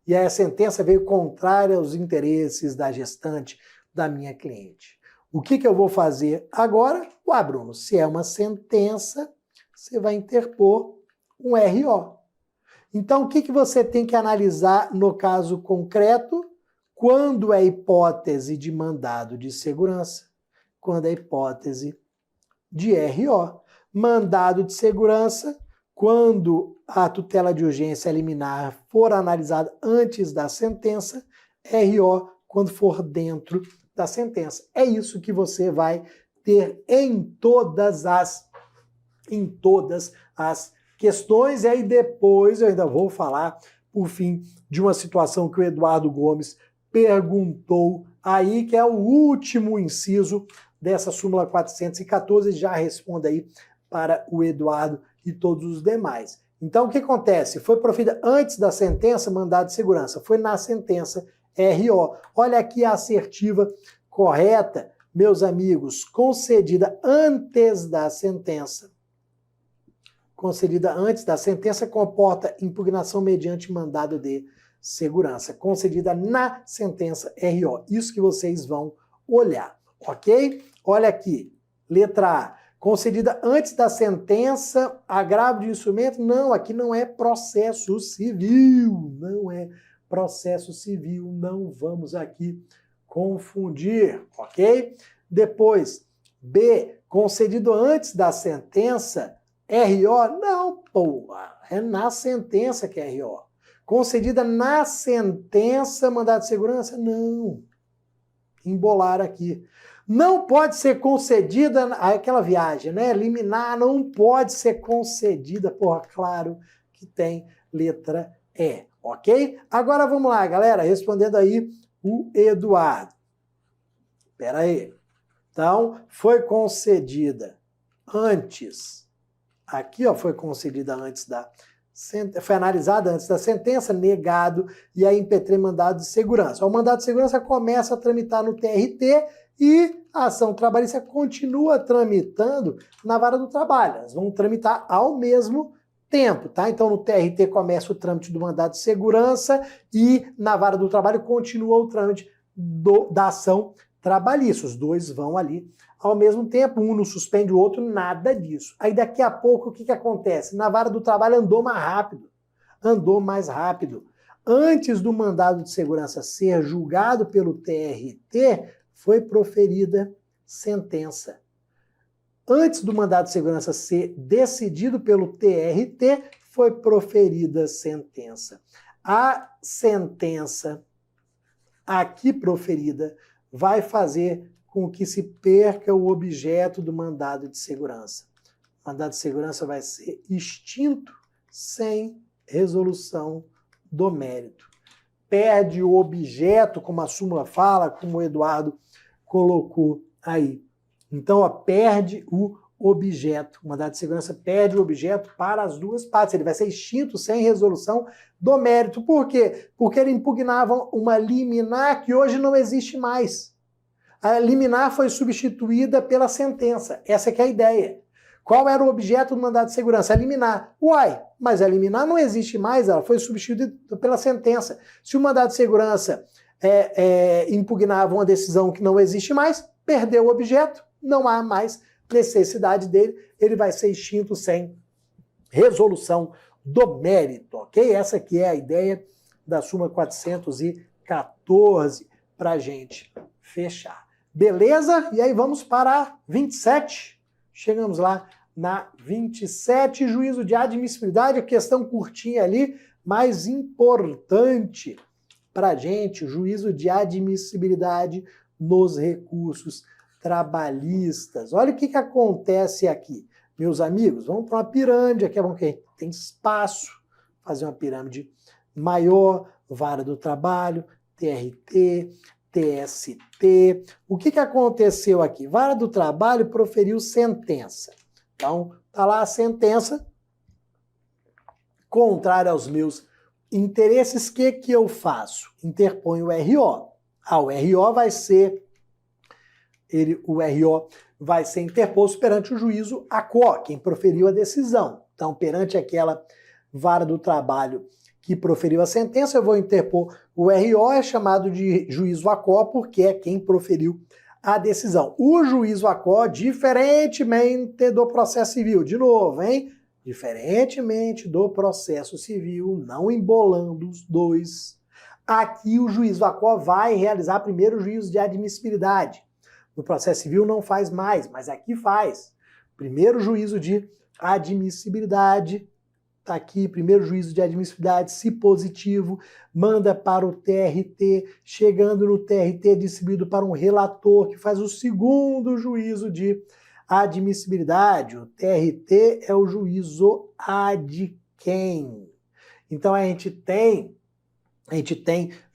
E aí a sentença veio contrária aos interesses da gestante da minha cliente. O que eu vou fazer agora? Bruno, se é uma sentença, você vai interpor um RO. Então, o que você tem que analisar no caso concreto? quando é hipótese de mandado de segurança, quando é hipótese de RO. Mandado de segurança, quando a tutela de urgência liminar for analisada antes da sentença, RO, quando for dentro da sentença. É isso que você vai ter em todas as questões. E aí depois eu ainda vou falar, por fim, de uma situação que o Eduardo Gomes perguntou aí, que é o último inciso dessa súmula 414, já responde aí para o Eduardo e todos os demais. Então, o que acontece? Foi proferida antes da sentença, mandado de segurança. Foi na sentença, RO. Olha aqui a assertiva correta, meus amigos, concedida antes da sentença. Concedida antes da sentença comporta impugnação mediante mandado de segurança. Concedida na sentença, RO. Isso que vocês vão olhar, ok? Olha aqui, letra A. Concedida antes da sentença, agravo de instrumento? Não, aqui não é processo civil. Não é processo civil. Não vamos aqui confundir, ok? Depois, B. Concedido antes da sentença, RO? Não, pô. É na sentença que é RO. Concedida na sentença, mandado de segurança? Não. Embolar aqui. Não pode ser concedida, aquela viagem, né? Liminar não pode ser concedida, porra, claro que tem letra E, ok? Agora vamos lá, galera, respondendo aí o Eduardo. Espera aí. Então, foi concedida antes, aqui ó, foi concedida antes da sentença, foi analisada antes da sentença, negado, e aí impetrei mandado de segurança. O mandado de segurança começa a tramitar no TRT e a ação trabalhista continua tramitando na vara do trabalho. Elas vão tramitar ao mesmo tempo, tá? Então no TRT começa o trâmite do mandado de segurança e na vara do trabalho continua o trâmite da ação trabalhista. Os dois vão ali ao mesmo tempo, um não suspende o outro, nada disso. Aí daqui a pouco o que acontece? Na vara do trabalho andou mais rápido. Antes do mandado de segurança ser julgado pelo TRT, foi proferida sentença. Antes do mandado de segurança ser decidido pelo TRT, foi proferida sentença. A sentença aqui proferida vai fazer com que se perca o objeto do mandado de segurança. O mandado de segurança vai ser extinto sem resolução do mérito. Perde o objeto, como a súmula fala, como o Eduardo colocou aí. Então, ó, perde o objeto. O mandado de segurança perde o objeto para as duas partes. Ele vai ser extinto sem resolução do mérito. Por quê? Porque ele impugnava uma liminar que hoje não existe mais. A liminar foi substituída pela sentença. Essa que é a ideia. Qual era o objeto do mandado de segurança? A liminar. Uai, mas a liminar não existe mais, ela foi substituída pela sentença. Se o mandado de segurança impugnava uma decisão que não existe mais, perdeu o objeto, não há mais necessidade dele, ele vai ser extinto sem resolução do mérito, ok? Essa aqui é a ideia da súmula 414 para a gente fechar. Beleza? E aí vamos para a 27. Chegamos lá na 27, juízo de admissibilidade, a questão curtinha ali, mas importante para a gente, juízo de admissibilidade nos recursos trabalhistas. Olha o que acontece aqui, meus amigos. Vamos para uma pirâmide, aqui é bom que tem espaço, fazer uma pirâmide maior, vara do trabalho, TRT, TST. O que aconteceu aqui? Vara do trabalho proferiu sentença. Então, tá lá a sentença, contrária aos meus interesses, o que eu faço? Interponho o RO. O RO vai ser interposto perante o juízo ACO, quem proferiu a decisão. Então, perante aquela vara do trabalho que proferiu a sentença, eu vou interpor o RO, é chamado de juízo ACO, porque é quem proferiu a decisão. O juízo ACO, diferentemente do processo civil, de novo, hein? Diferentemente do processo civil, não embolando os dois, Aqui o juiz VACO vai realizar primeiro o juízo de admissibilidade. No processo civil não faz mais, mas aqui faz. Primeiro juízo de admissibilidade, está aqui, primeiro juízo de admissibilidade, se positivo, manda para o TRT, chegando no TRT, distribuído para um relator, que faz o segundo juízo de admissibilidade. O TRT é o juízo ad quem. Então a gente tem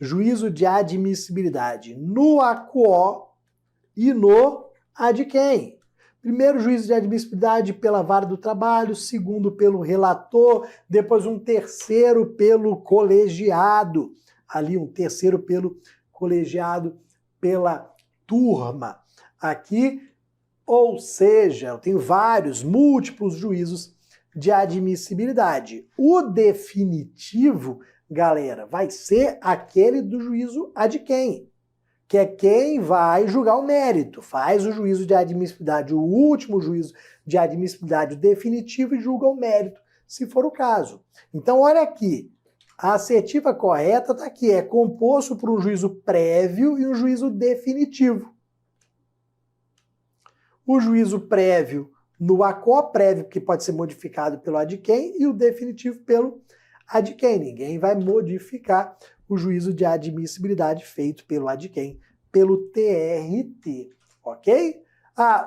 juízo de admissibilidade no ACO e no ad quem. Primeiro juízo de admissibilidade pela vara do trabalho, segundo pelo relator, depois um terceiro pelo colegiado, ali um terceiro pelo colegiado, pela turma. Aqui, ou seja, eu tenho múltiplos juízos de admissibilidade. O definitivo, galera, vai ser aquele do juízo ad quem, que é quem vai julgar o mérito, faz o juízo de admissibilidade, o último juízo de admissibilidade definitivo e julga o mérito, se for o caso. Então, olha aqui, a assertiva correta está aqui, é composto por um juízo prévio e um juízo definitivo. O juízo prévio no ACO, prévio que pode ser modificado pelo ad quem, e o definitivo pelo ad quem. Ninguém vai modificar o juízo de admissibilidade feito pelo ad quem, pelo TRT, ok?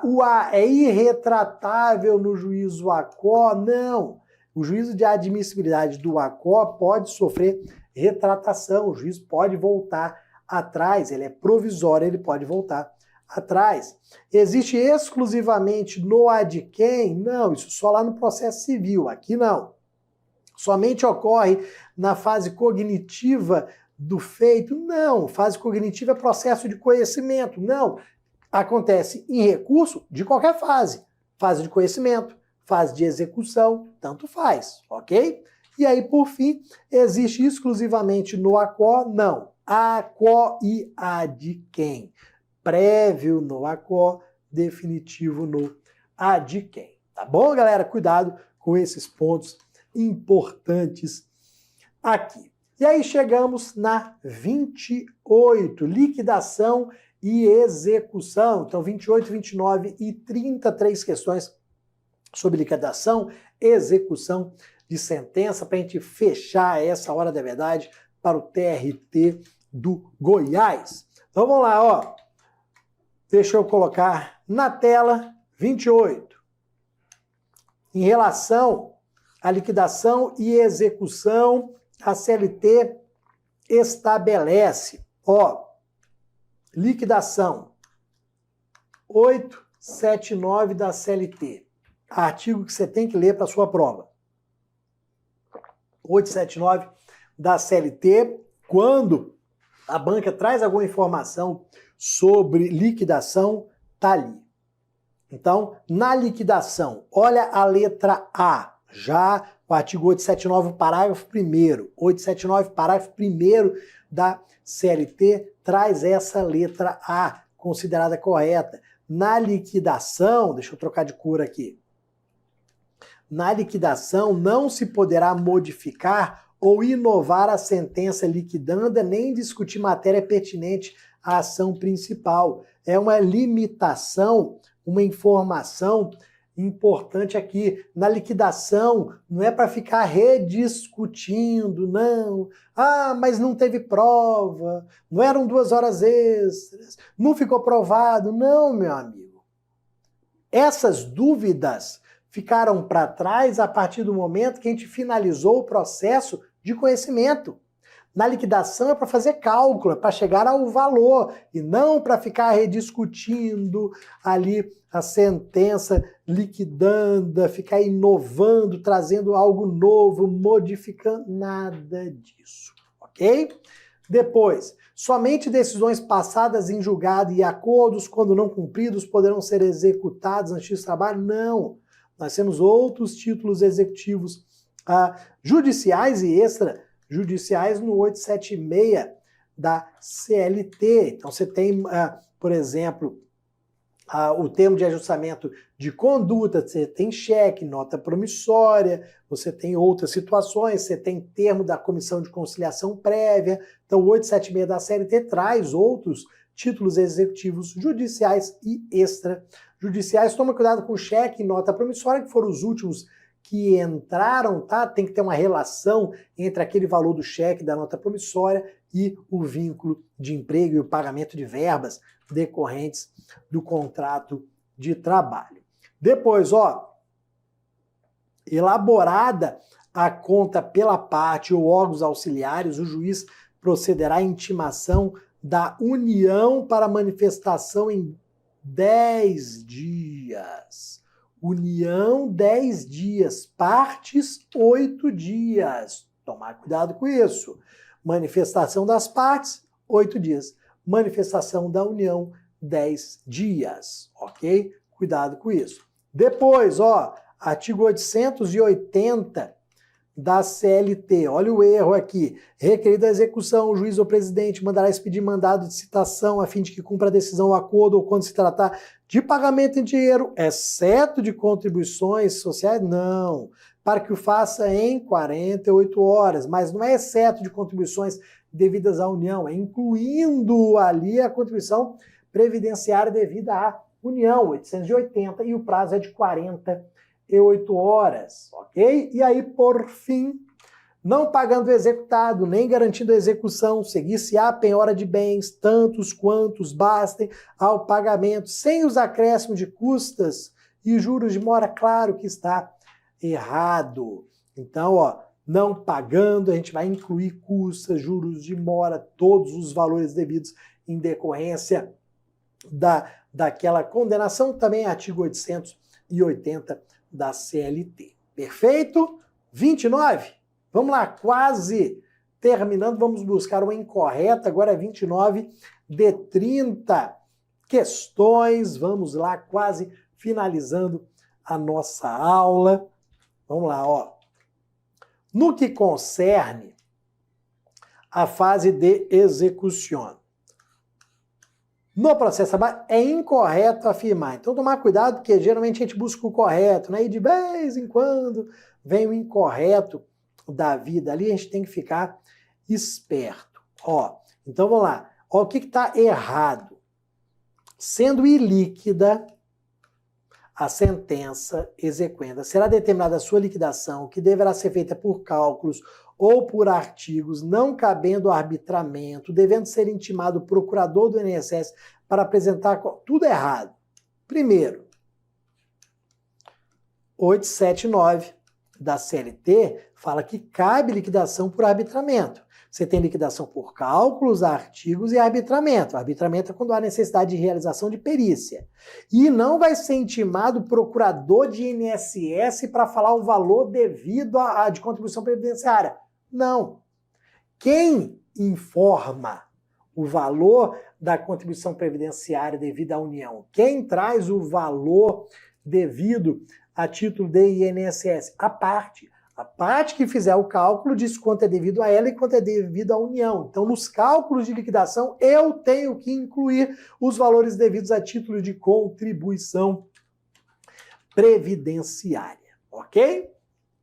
O A é irretratável no juízo ACO? Não. O juízo de admissibilidade do ACO pode sofrer retratação, o juiz pode voltar atrás, ele é provisório, ele pode voltar atrás. Existe exclusivamente no ad quem? Não, isso só lá no processo civil, aqui não. Somente ocorre na fase cognitiva do feito? Não. Fase cognitiva é processo de conhecimento? Não. Acontece em recurso de qualquer fase. Fase de conhecimento, fase de execução, tanto faz, ok? E aí, por fim, existe exclusivamente no ACO? Não. ACO e ad quem. Prévio no ACO, definitivo no ad quem. Tá bom, galera? Cuidado com esses pontos importantes aqui. E aí chegamos na 28, liquidação e execução. Então 28, 29 e 33 questões sobre liquidação, execução de sentença para a gente fechar essa hora da verdade para o TRT do Goiás. Então vamos lá, ó. Deixa eu colocar na tela 28. Em relação a liquidação e execução, a CLT estabelece, liquidação 879 da CLT, artigo que você tem que ler para a sua prova. 879 da CLT, quando a banca traz alguma informação sobre liquidação, tá ali. Então, na liquidação, olha a letra A, já o artigo 879, parágrafo 1º. 879, parágrafo 1º da CLT traz essa letra A, considerada correta. Na liquidação, deixa eu trocar de cor aqui. Na liquidação, não se poderá modificar ou inovar a sentença liquidanda, nem discutir matéria pertinente à ação principal. É uma limitação, uma informação importante aqui. Na liquidação, não é para ficar rediscutindo, não. Mas não teve prova, não eram 2 horas extras, não ficou provado. Não, meu amigo. Essas dúvidas ficaram para trás a partir do momento que a gente finalizou o processo de conhecimento. Na liquidação é para fazer cálculo, é para chegar ao valor, e não para ficar rediscutindo ali a sentença liquidanda, ficar inovando, trazendo algo novo, modificando, nada disso, ok? Depois, somente decisões passadas em julgado e acordos, quando não cumpridos, poderão ser executados na justiça do trabalho? Não. Nós temos outros títulos executivos judiciais e extrajudiciais no 876 da CLT. Então você tem, por exemplo, o termo de ajustamento de conduta, você tem cheque, nota promissória, você tem outras situações, você tem termo da comissão de conciliação prévia. Então, o 876 da CLT traz outros títulos executivos judiciais e extrajudiciais. Toma cuidado com cheque e nota promissória, que foram os últimos que entraram, tá? Tem que ter uma relação entre aquele valor do cheque, da nota promissória e o vínculo de emprego e o pagamento de verbas decorrentes do contrato de trabalho. Depois, elaborada a conta pela parte ou órgãos auxiliares, o juiz procederá à intimação da União para manifestação em 10 dias. União, 10 dias. Partes, 8 dias. Tomar cuidado com isso. Manifestação das partes, 8 dias. Manifestação da União, 10 dias. Ok? Cuidado com isso. Depois, artigo 880 da CLT. Olha o erro aqui. Requerida a execução, o juiz ou presidente mandará expedir mandado de citação a fim de que cumpra a decisão, o acordo ou quando se tratar de pagamento em dinheiro, exceto de contribuições sociais, não. Para que o faça em 48 horas. Mas não é exceto de contribuições devidas à União, é incluindo ali a contribuição previdenciária devida à União, 880, e o prazo é de 48 horas, ok? E aí, por fim, não pagando o executado, nem garantindo a execução, seguir-se-á penhora de bens, tantos quantos bastem ao pagamento, sem os acréscimos de custas e juros de mora, claro que está errado. Então, não pagando, a gente vai incluir custas, juros de mora, todos os valores devidos em decorrência daquela condenação, também artigo 880 da CLT. Perfeito? 29? Vamos lá, quase terminando, vamos buscar uma incorreta, agora é 29 de 30 questões, vamos lá, quase finalizando a nossa aula. Vamos lá, No que concerne a fase de execução, no processo trabalho é incorreto afirmar. Então, tomar cuidado, porque geralmente a gente busca o correto, né? E de vez em quando vem o incorreto da vida ali, a gente tem que ficar esperto. Então vamos lá. O que está errado? Sendo ilíquida a sentença exequenda, será determinada a sua liquidação, que deverá ser feita por cálculos ou por artigos, não cabendo arbitramento, devendo ser intimado o procurador do INSS para apresentar tudo errado. Primeiro, 879 da CLT fala que cabe liquidação por arbitramento. Você tem liquidação por cálculos, artigos e arbitramento. Arbitramento é quando há necessidade de realização de perícia. E não vai ser intimado o procurador de INSS para falar o valor devido de contribuição previdenciária. Não. Quem informa o valor da contribuição previdenciária devida à União, quem traz o valor devido a título de INSS? A parte. A parte que fizer o cálculo diz quanto é devido a ela e quanto é devido à União. Então, nos cálculos de liquidação, eu tenho que incluir os valores devidos a título de contribuição previdenciária. Ok?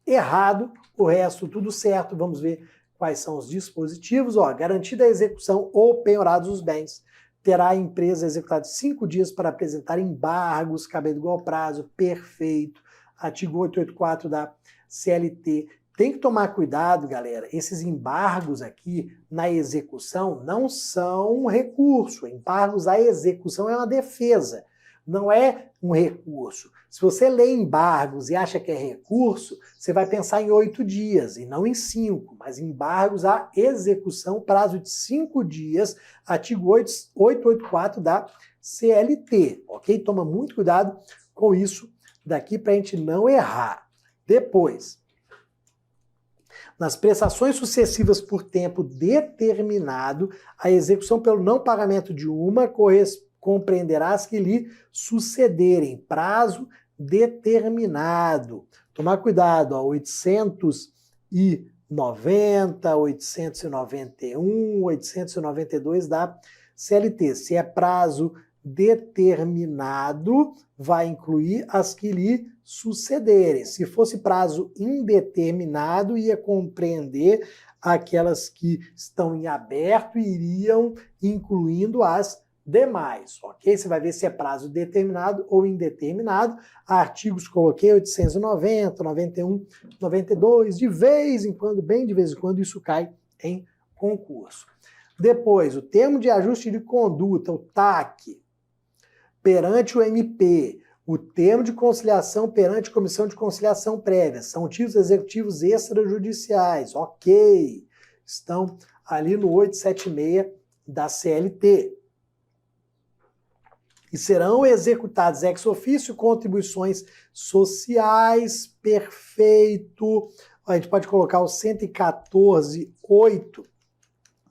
Errado, o resto tudo certo. Vamos ver quais são os dispositivos. Garantida a execução ou penhorados os bens, terá a empresa executado 5 dias para apresentar embargos, cabendo igual prazo, perfeito. Artigo 884 da CLT. Tem que tomar cuidado, galera. Esses embargos aqui na execução não são recurso. Embargos à execução é uma defesa, não é um recurso. Se você lê embargos e acha que é recurso, você vai pensar em 8 dias e não em 5. Mas embargos à execução, prazo de 5 dias, artigo 884 da CLT. Ok? Toma muito cuidado com isso daqui para a gente não errar. Depois, nas prestações sucessivas por tempo determinado, a execução pelo não pagamento de uma compreenderá as que lhe sucederem. Prazo determinado. Tomar cuidado, 890, 891, 892 da CLT. Se é prazo determinado vai incluir as que lhe sucederem. Se fosse prazo indeterminado, ia compreender aquelas que estão em aberto e iriam incluindo as demais, ok? Você vai ver se é prazo determinado ou indeterminado. Artigos coloquei 890, 91, 92, de vez em quando, bem de vez em quando, isso cai em concurso. Depois, o termo de ajuste de conduta, o TAC, perante o MP, o termo de conciliação perante a Comissão de Conciliação Prévia, são títulos executivos extrajudiciais, ok, estão ali no 876 da CLT. E serão executados ex officio contribuições sociais, perfeito. A gente pode colocar o 114.8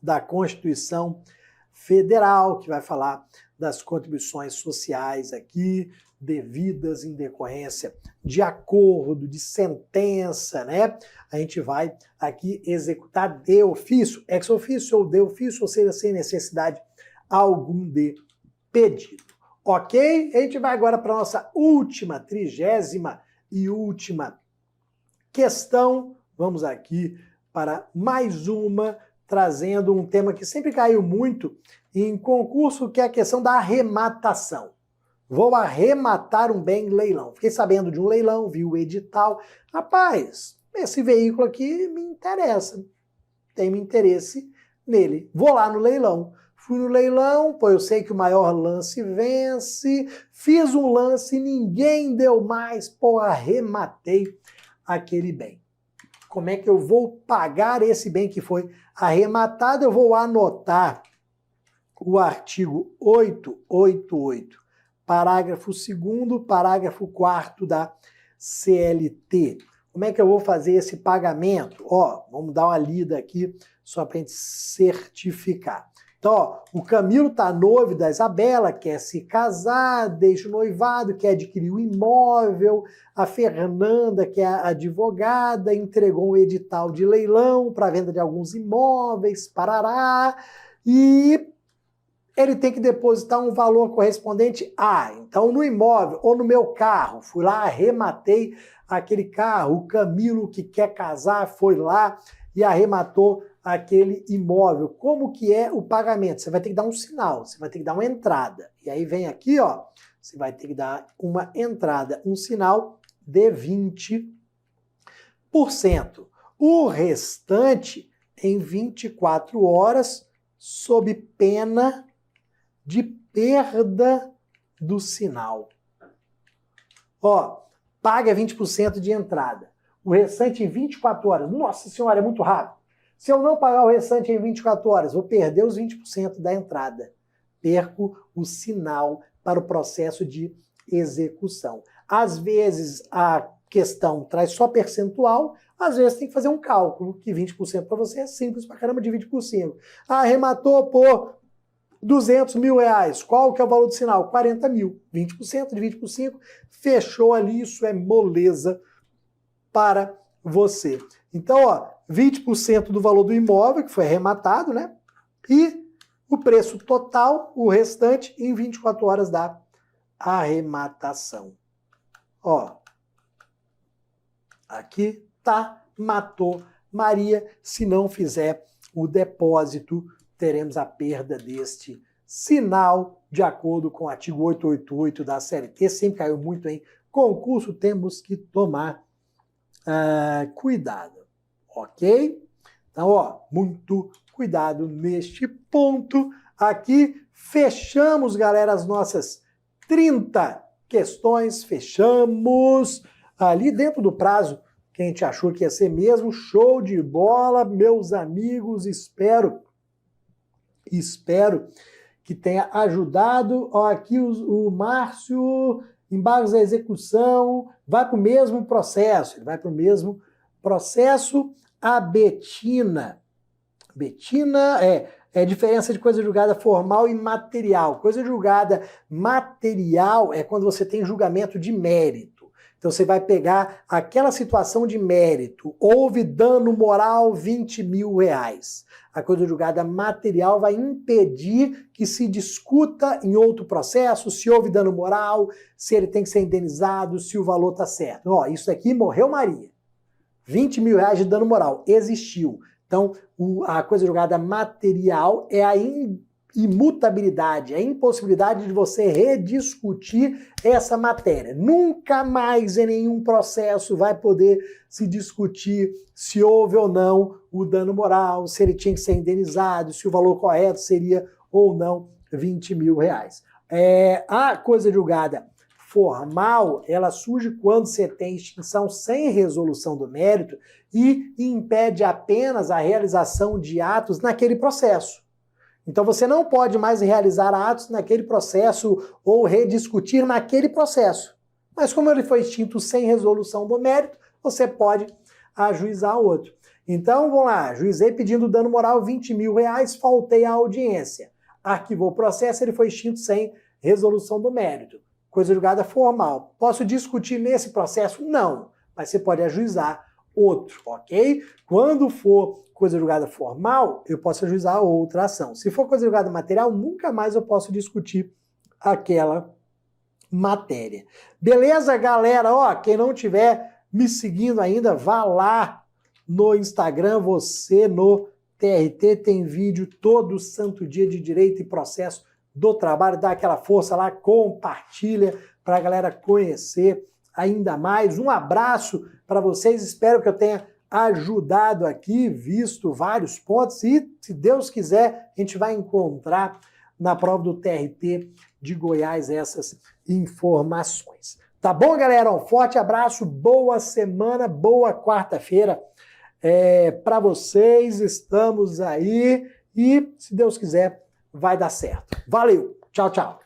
da Constituição Federal, que vai falar das contribuições sociais aqui, devidas em decorrência de acordo, de sentença, né? A gente vai aqui executar de ofício, ex officio ou de ofício, ou seja, sem necessidade algum de pedido. Ok? A gente vai agora para a nossa última, 30ª e última questão. Vamos aqui para mais uma, trazendo um tema que sempre caiu muito em concurso, que é a questão da arrematação. Vou arrematar um bem em leilão. Fiquei sabendo de um leilão, vi o edital. Rapaz, esse veículo aqui me interessa. Tenho interesse nele. Vou lá no leilão. Fui no leilão, pô, eu sei que o maior lance vence. Fiz um lance, ninguém deu mais, pô, arrematei aquele bem. Como é que eu vou pagar esse bem que foi arrematado? Eu vou anotar o artigo 888, parágrafo 2º, parágrafo 4º da CLT. Como é que eu vou fazer esse pagamento? Ó, vamos dar uma lida aqui só para a gente certificar. Então, ó, o Camilo tá noivo da Isabela, quer se casar, deixa o noivado, quer adquirir o imóvel. A Fernanda, que é a advogada, entregou um edital de leilão para venda de alguns imóveis, parará, e ele tem que depositar um valor correspondente a. Então, no imóvel ou no meu carro, fui lá, arrematei aquele carro. O Camilo, que quer casar, foi lá e arrematou aquele imóvel. Como que é o pagamento? Você vai ter que dar um sinal, você vai ter que dar uma entrada. E aí vem aqui, ó, você vai ter que dar uma entrada, um sinal de 20%. O restante em 24 horas, sob pena de perda do sinal. Ó, paga 20% de entrada. O restante em 24 horas. Nossa senhora, é muito rápido. Se eu não pagar o restante em 24 horas, vou perder os 20% da entrada. Perco o sinal para o processo de execução. Às vezes a questão traz só percentual, às vezes tem que fazer um cálculo, que 20% para você é simples pra caramba, divide por 5. Arrematou por 200 mil reais. Qual que é o valor do sinal? 40 mil. 20%, divide por 5, fechou ali, isso é moleza para você. Então, ó, 20% do valor do imóvel, que foi arrematado, né? E o preço total, o restante, em 24 horas da arrematação. Ó, aqui tá, matou Maria. Se não fizer o depósito, teremos a perda deste sinal, de acordo com o artigo 888 da CLT. Sempre caiu muito em concurso, temos que tomar cuidado, ok? Então, ó, muito cuidado neste ponto. Aqui fechamos, galera, as nossas 30 questões, fechamos ali dentro do prazo que a gente achou que ia ser mesmo. Show de bola, meus amigos, espero que tenha ajudado. Ó, aqui o Márcio, embargos à execução, vai para o mesmo processo, ele vai para o mesmo processo. A Betina é diferença de coisa julgada formal e material. Coisa julgada material é quando você tem julgamento de mérito. Então você vai pegar aquela situação de mérito, houve dano moral R$20.000. A coisa julgada material vai impedir que se discuta em outro processo se houve dano moral, se ele tem que ser indenizado, se o valor está certo. Ó, isso aqui morreu Maria. R$20.000 de dano moral, existiu. Então, a coisa julgada material é a imutabilidade, a impossibilidade de você rediscutir essa matéria. Nunca mais em nenhum processo vai poder se discutir se houve ou não o dano moral, se ele tinha que ser indenizado, se o valor correto seria ou não R$20.000. A coisa julgada formal, ela surge quando você tem extinção sem resolução do mérito e impede apenas a realização de atos naquele processo. Então você não pode mais realizar atos naquele processo ou rediscutir naquele processo. Mas como ele foi extinto sem resolução do mérito, você pode ajuizar outro. Então, vamos lá, ajuizei pedindo dano moral R$20.000, faltei à audiência. Arquivou o processo, ele foi extinto sem resolução do mérito. Coisa julgada formal. Posso discutir nesse processo? Não, mas você pode ajuizar outro, ok? Quando for coisa julgada formal, eu posso ajuizar outra ação. Se for coisa julgada material, nunca mais eu posso discutir aquela matéria. Beleza, galera? Ó, quem não tiver me seguindo ainda, vá lá no Instagram, você no TRT, tem vídeo todo santo dia de direito e processo do trabalho, dá aquela força lá, compartilha para a galera conhecer ainda mais. Um abraço para vocês, espero que eu tenha ajudado aqui, visto vários pontos e, se Deus quiser, a gente vai encontrar na prova do TRT de Goiás essas informações. Tá bom, galera? Um forte abraço, boa semana, boa quarta-feira para vocês, estamos aí e, se Deus quiser, vai dar certo. Valeu, tchau, tchau.